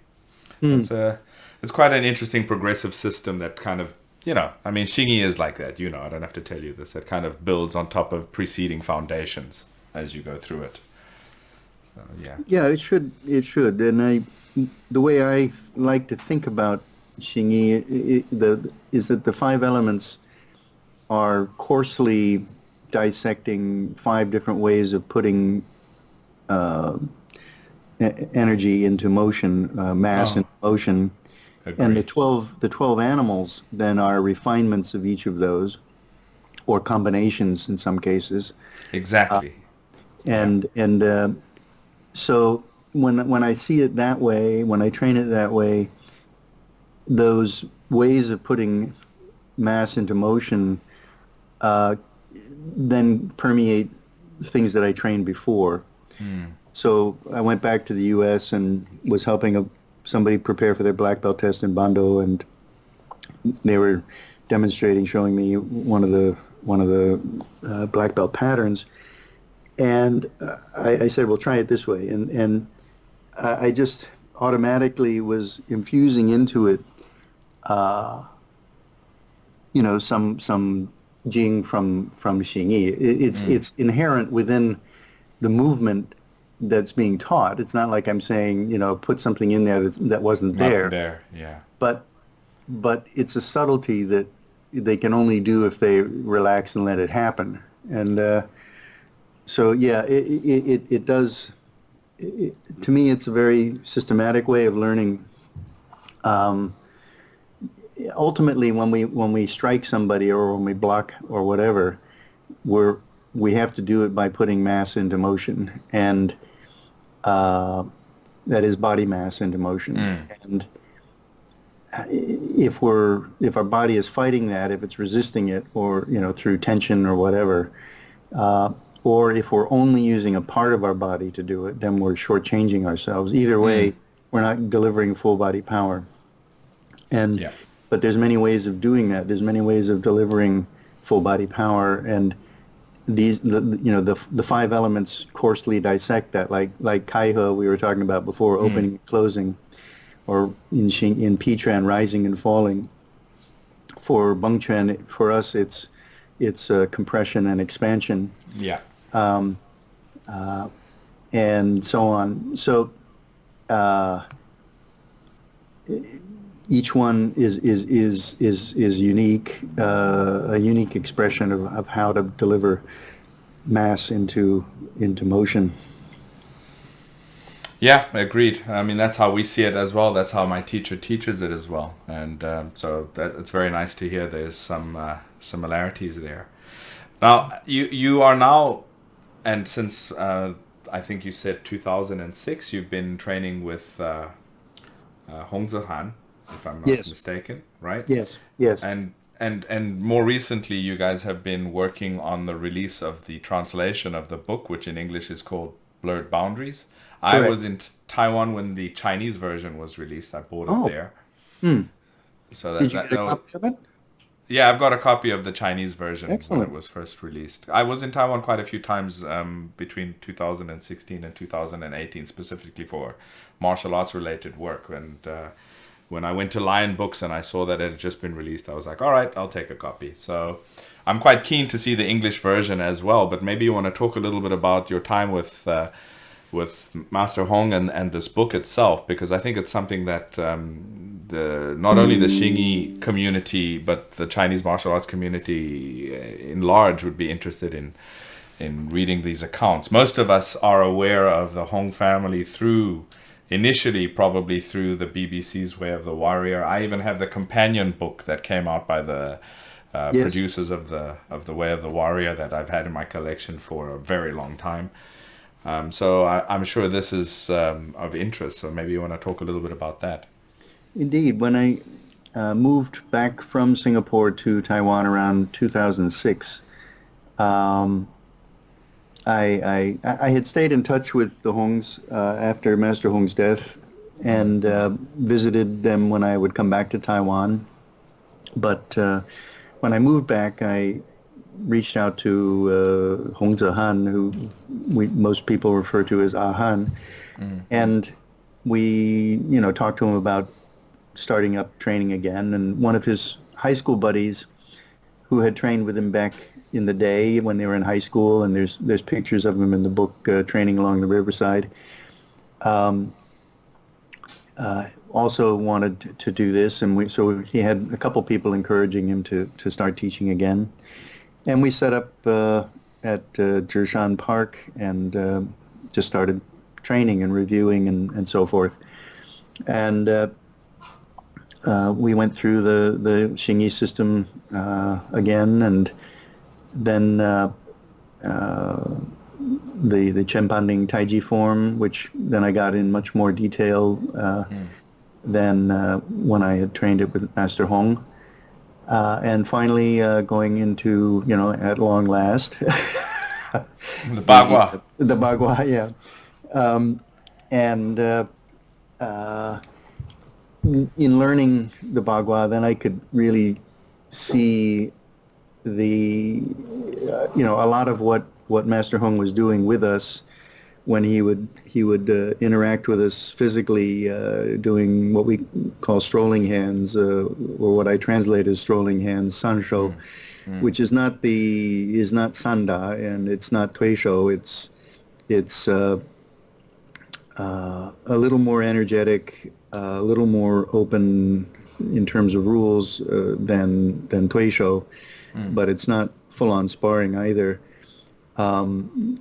It's quite an interesting progressive system that kind of, I mean, Xingyi is like that, I don't have to tell you this, that kind of builds on top of preceding foundations as you go through it. Yeah. Yeah, it should. And the way I like to think about Xingyi is that the five elements are coarsely dissecting five different ways of putting energy into motion, mass into motion. Agreed. And the 12 animals then are refinements of each of those, or combinations in some cases. Exactly. So when I see it that way, when I train it that way, those ways of putting mass into motion then permeate things that I trained before. So I went back to the U.S. and was helping somebody prepare for their black belt test in Bando, and they were demonstrating, showing me one of the black belt patterns, and I said, "Well, try it this way," and I just automatically was infusing into it, some Jing from Xingyi. It's inherent within the movement that's being taught. It's not like I'm saying, put something in there that wasn't there. Not there, yeah. But it's a subtlety that they can only do if they relax and let it happen. And so, yeah, it does. To me, it's a very systematic way of learning. Ultimately, when we strike somebody or when we block or whatever, we have to do it by putting mass into motion, and that is body mass into motion. And if our body is fighting that, if it's resisting it, or through tension or whatever, or if we're only using a part of our body to do it, then we're shortchanging ourselves. Either way, we're not delivering full body power. And but there's many ways of doing that. There's many ways of delivering full body power, and the five elements coarsely dissect that, like Kaihe we were talking about before, opening and closing, or in Pitran, rising and falling. For Bengquan, for us, it's compression and expansion. Yeah. And so on. So each one is unique, a unique expression of how to deliver mass into motion. Yeah, agreed. I mean, that's how we see it as well. That's how my teacher teaches it as well. And so it's very nice to hear there's some similarities there. Now, you are now, and since I think you said 2006, you've been training with Hong Zehan, if I'm not mistaken, right? Yes. And more recently, you guys have been working on the release of the translation of the book, which in English is called Blurred Boundaries. I was in Taiwan when the Chinese version was released. I bought it there. So Did you get a copy of it? Yeah, I've got a copy of the Chinese version. Excellent. When it was first released. I was in Taiwan quite a few times between 2016 and 2018, specifically for martial arts related work. And when I went to Lion Books and I saw that it had just been released, I was like, all right, I'll take a copy. So I'm quite keen to see the English version as well. But maybe you want to talk a little bit about your time with with Master Hong and this book itself, because I think it's something that the not only the Xingyi community but the Chinese martial arts community in large would be interested in reading these accounts. Most of us are aware of the Hong family initially probably through the BBC's Way of the Warrior. I even have the companion book that came out by the Yes. producers of the Way of the Warrior that I've had in my collection for a very long time. So I'm sure this is of interest. So maybe you want to talk a little bit about that. Indeed. When I moved back from Singapore to Taiwan around 2006, I had stayed in touch with the Hongs after Master Hong's death, and visited them when I would come back to Taiwan. But when I moved back, I reached out to Hong Zehan, who most people refer to as Ahan, and we talked to him about starting up training again. And one of his high school buddies, who had trained with him back in the day when they were in high school, and there's pictures of him in the book, training along the riverside, also wanted to do this, and so he had a couple people encouraging him to start teaching again, and we set up at Zhishan Park and just started training and reviewing and so forth, and we went through the Xingyi system again, and then the Chenpanding Taiji form, which then I got in much more detail than when I had trained it with Master Hong. And finally going into, at long last, The Bagua. the Bagua, yeah. In learning the Bagua, then I could really see a lot of what Master Hong was doing with us when he would interact with us physically, doing what we call strolling hands, or what I translate as strolling hands, sansho, which is not sanda and it's not tuisho. It's a little more energetic, a little more open in terms of rules than tuisho. But it's not full-on sparring either, and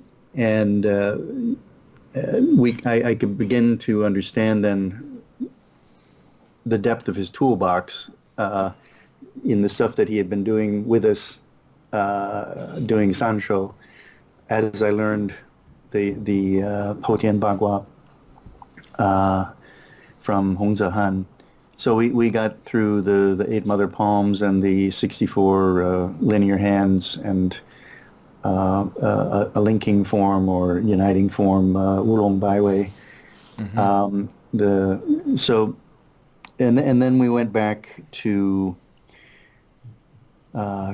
I could begin to understand then the depth of his toolbox in the stuff that he had been doing with us, doing sansho, as I learned the Potian Bagua from Hong Zehan. So we got through the 8 mother palms and the 64 linear hands and a linking form or uniting form, Wulong Baiwei. And then we went back to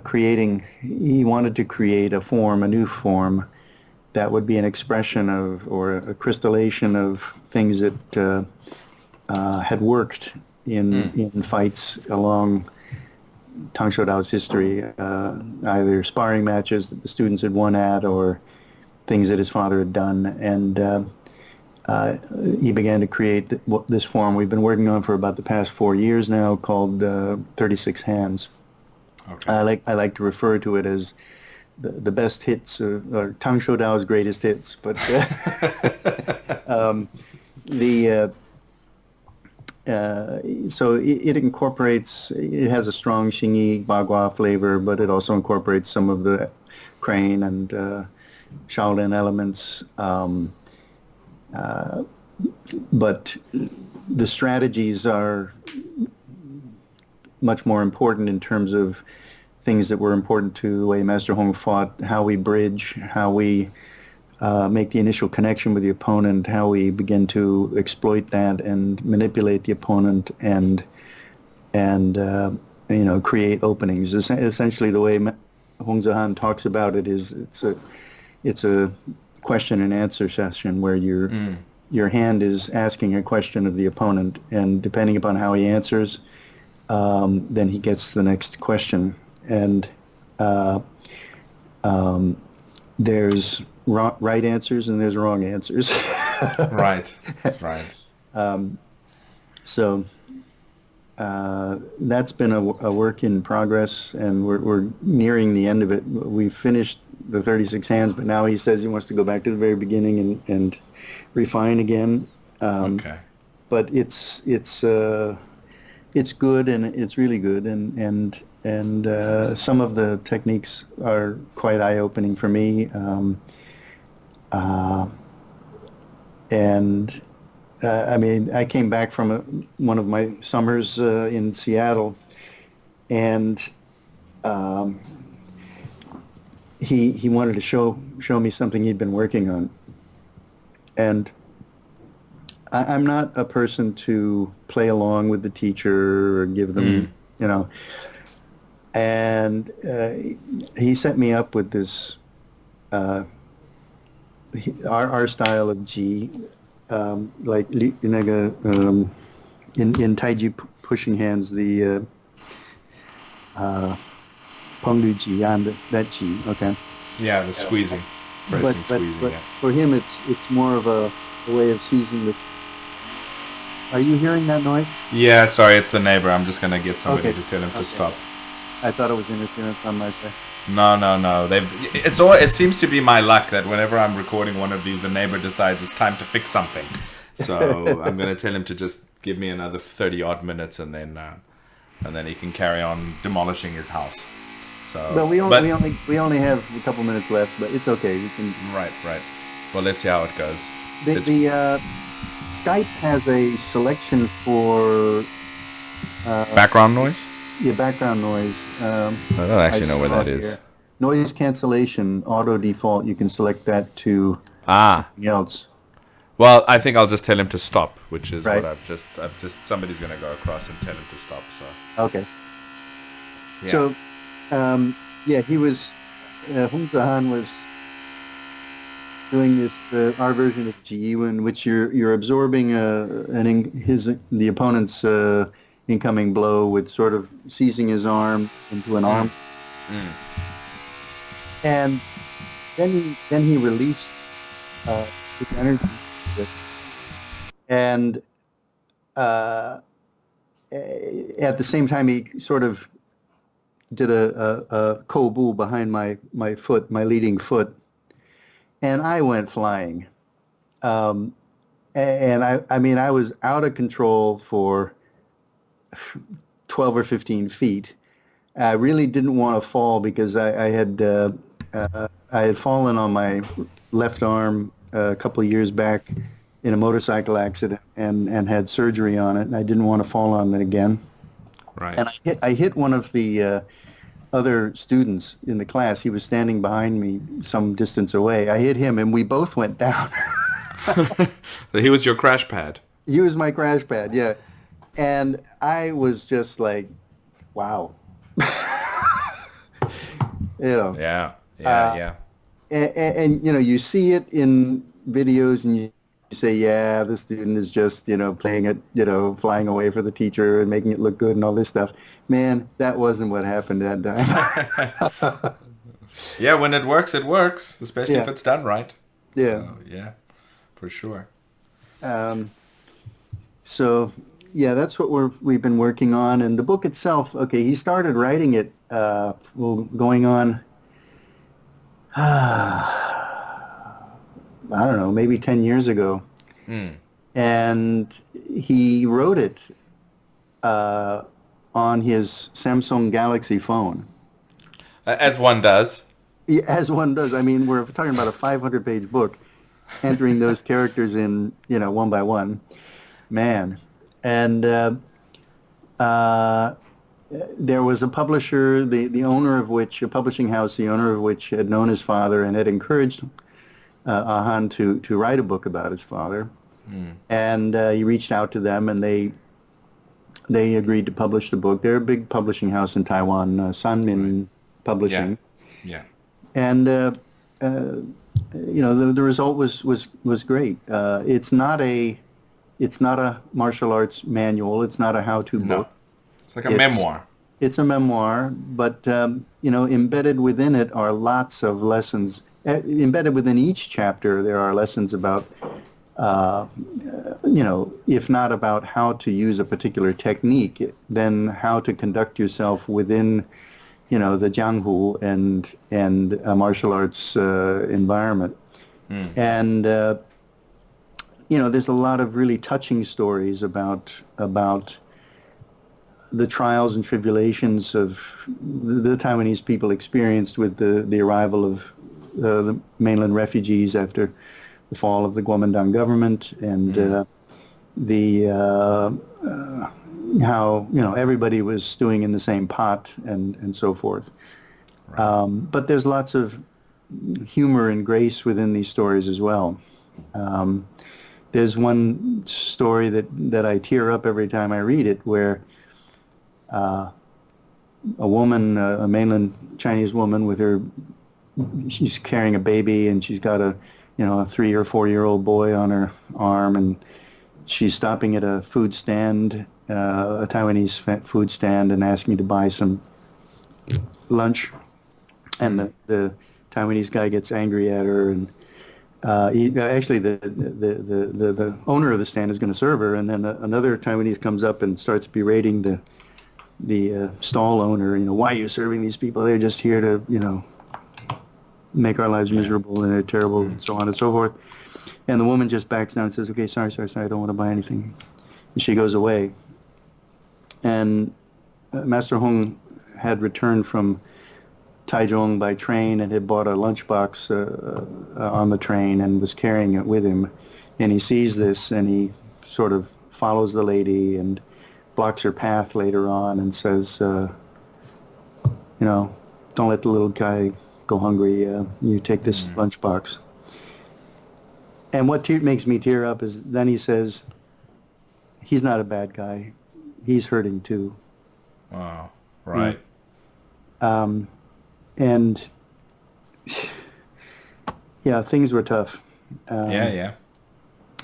creating. He wanted to create a new form that would be an expression of, or a crystallization of, things that had worked in fights along Tang Shou Dao's history, either sparring matches that the students had won at, or things that his father had done. And he began to create this form we've been working on for about the past 4 years now, called 36 Hands. Okay. I like to refer to it as the best hits, or Tang Shou Dao's greatest hits. But so it incorporates, it has a strong Xingyi Bagua flavor, but it also incorporates some of the Crane and Shaolin elements. But the strategies are much more important in terms of things that were important to the way Master Hong fought, how we bridge, how we make the initial connection with the opponent, how we begin to exploit that and manipulate the opponent and create openings. Essentially, the way Hong Zehan talks about it is it's a question and answer session where your hand is asking a question of the opponent, and depending upon how he answers, then he gets the next question. And there's right answers and there's wrong answers. Right. Right. So that's been a work in progress, and we're nearing the end of it. We finished the 36 hands, but now he says he wants to go back to the very beginning and refine again. Okay. But it's good, and it's really good, and some of the techniques are quite eye-opening for me. And I mean, I came back from one of my summers in Seattle, and he wanted to show me something he'd been working on, and I'm not a person to play along with the teacher or give them, you know. And he set me up with this our style of Ji, like in Taiji pushing hands, the Penglu Xi'An, that Ji, okay. Yeah, the squeezing, pressing, squeezing. But Yeah. for him, it's more of a way of seizing the. Are you hearing that noise? Yeah. Sorry, it's the neighbor. I'm just gonna get somebody Okay. to tell him to stop. I thought it was interference on my side. No. It seems to be my luck that whenever I'm recording one of these, the neighbor decides it's time to fix something. So I'm gonna tell him to just give me another 30 odd minutes, and then he can carry on demolishing his house. So, But we only have a couple minutes left, but it's okay. We can. Right. Well, let's see how it goes. The Skype has a selection for Background noise? yeah, background noise. I don't actually know where saw that is. here. Noise cancellation, auto default. You can select that to something else. Well, I think I'll just tell him to stop, which is Right. what I've just somebody's gonna go across and tell him to stop. So Okay. yeah. So, he was Hong Zehan was doing this our version of Ji, in which you're absorbing the opponent's incoming blow with sort of seizing his arm into an arm, and then he released his energy, and at the same time he sort of did a kobu behind my foot, my leading foot, and I went flying. And I mean, I was out of control for 12 or 15 feet. I really didn't want to fall because I had fallen on my left arm a couple of years back in a motorcycle accident and had surgery on it, and I didn't want to fall on it again. Right. And I hit one of the other students in the class. He was standing behind me some distance away. I hit him, and we both went down. He was your crash pad. He was my crash pad, yeah. And I was just like, wow. Yeah. And you see it in videos, and you say, yeah, the student is just, playing it, flying away for the teacher and making it look good and all this stuff. Man, that wasn't what happened that time. Yeah, when it works, especially if it's done right. Yeah. So, yeah, for sure. So, yeah, that's what we've been working on. And the book itself, okay, he started writing it going on, I don't know, maybe 10 years ago. And he wrote it on his Samsung Galaxy phone. As one does. Yeah, as one does. I mean, we're talking about a 500-page book, entering those characters in, one by one. Man. And there was a publisher, the owner of which, a publishing house, the owner of which had known his father and had encouraged Ahan to write a book about his father. And he reached out to them, and they agreed to publish the book. They're a big publishing house in Taiwan, Sanmin Publishing. Yeah. And the result was great. It's not a martial arts manual. It's not a how-to book. It's like a memoir. It's a memoir, but embedded within it are lots of lessons. Embedded within each chapter, there are lessons about if not about how to use a particular technique, then how to conduct yourself within, the Jianghu and martial arts environment. And there's a lot of really touching stories about the trials and tribulations of the Taiwanese people experienced with the arrival of the mainland refugees after the fall of the Kuomintang government, and how everybody was stewing in the same pot, and so forth. Right. But there's lots of humor and grace within these stories as well. There's one story that I tear up every time I read it, where a woman, a mainland Chinese woman, she's carrying a baby, and she's got a 3 or 4 year old boy on her arm, and she's stopping at a food stand, a Taiwanese food stand, and asking to buy some lunch. And the Taiwanese guy gets angry at her, and the owner of the stand is going to serve her, and then another Taiwanese comes up and starts berating the stall owner. Why are you serving these people? They're just here to make our lives miserable, and they're terrible, and so on and so forth. And the woman just backs down and says, "Okay, sorry, I don't want to buy anything." And she goes away. And Master Hong had returned from Taichung by train and had bought a lunchbox on the train and was carrying it with him. And he sees this, and he sort of follows the lady and blocks her path later on and says, don't let the little guy go hungry. You take this lunchbox. And what makes me tear up is then he says, he's not a bad guy. He's hurting too. Wow. Right. And things were tough.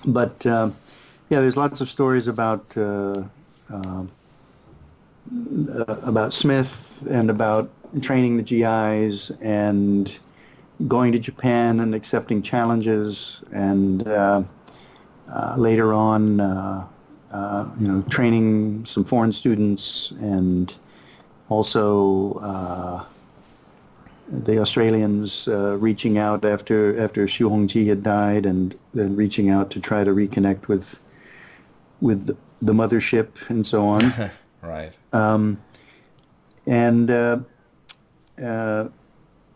But there's lots of stories about Smith and about training the GIs and going to Japan and accepting challenges, and later on, training some foreign students, and also the Australians reaching out after Xu Hongji had died, and then reaching out to try to reconnect with the mothership and so on. Right.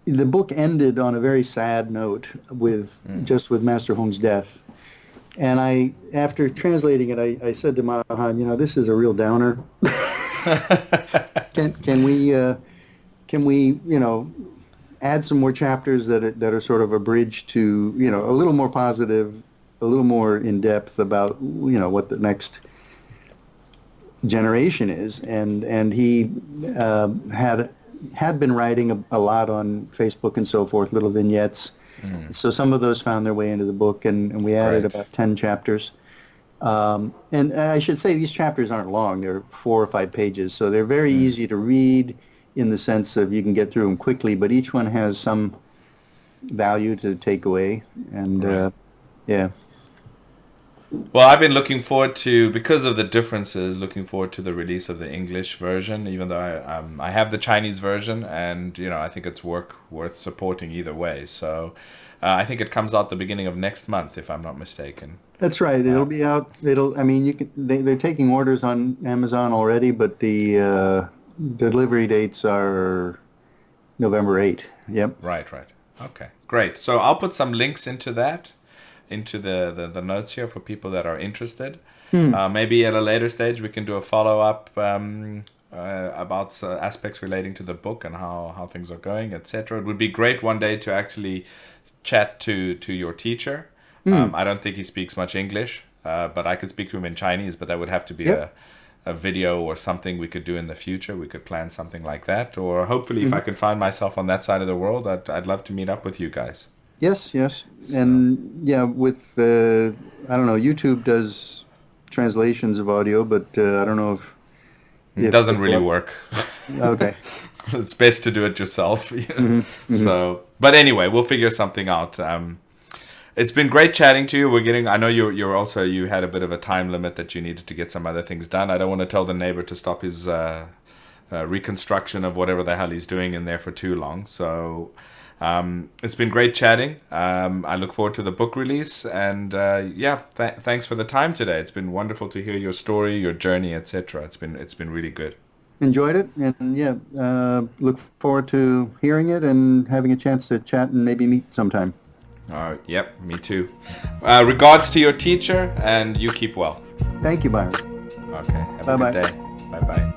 The book ended on a very sad note with Master Hong's death. And after translating it, I said to Mahan, this is a real downer. Can we add some more chapters that are sort of a bridge to, a little more positive, a little more in depth about, what the next generation is. And he had been writing a lot on Facebook and so forth, little vignettes. So some of those found their way into the book, and we added about 10 chapters. And I should say these chapters aren't long. They're 4 or 5 pages, so they're very easy to read in the sense of you can get through them quickly, but each one has some value to take away. And Well, I've been looking forward to, because of the differences, looking forward to the release of the English version, even though I have the Chinese version, and I think it's worth supporting either way. So I think it comes out the beginning of next month, if I'm not mistaken. That's right. It'll be out. They're taking orders on Amazon already, but the delivery dates are November 8th. Yep. Right. Okay, great. So I'll put some links into that, into the notes here for people that are interested. Maybe at a later stage we can do a follow-up about aspects relating to the book and how things are going, etc. It would be great one day to actually chat to your teacher. I don't think he speaks much English, but I could speak to him in Chinese, but that would have to be a video or something we could do in the future. We could plan something like that, or hopefully if I can find myself on that side of the world, I'd love to meet up with you guys. Yes. And with I don't know, YouTube does translations of audio, but I don't know if it doesn't really work. Okay. It's best to do it yourself. So, but anyway, we'll figure something out. It's been great chatting to you. I know you're also, you had a bit of a time limit that you needed to get some other things done. I don't want to tell the neighbor to stop his reconstruction of whatever the hell he's doing in there for too long. So it's been great chatting. I look forward to the book release, and thanks for the time today. It's been wonderful to hear your story, your journey, etc. It's been really good. Enjoyed it, and look forward to hearing it and having a chance to chat and maybe meet sometime. Yep, me too. Regards to your teacher, and you keep well. Thank you, Byron. Okay, have a good day. Bye-bye.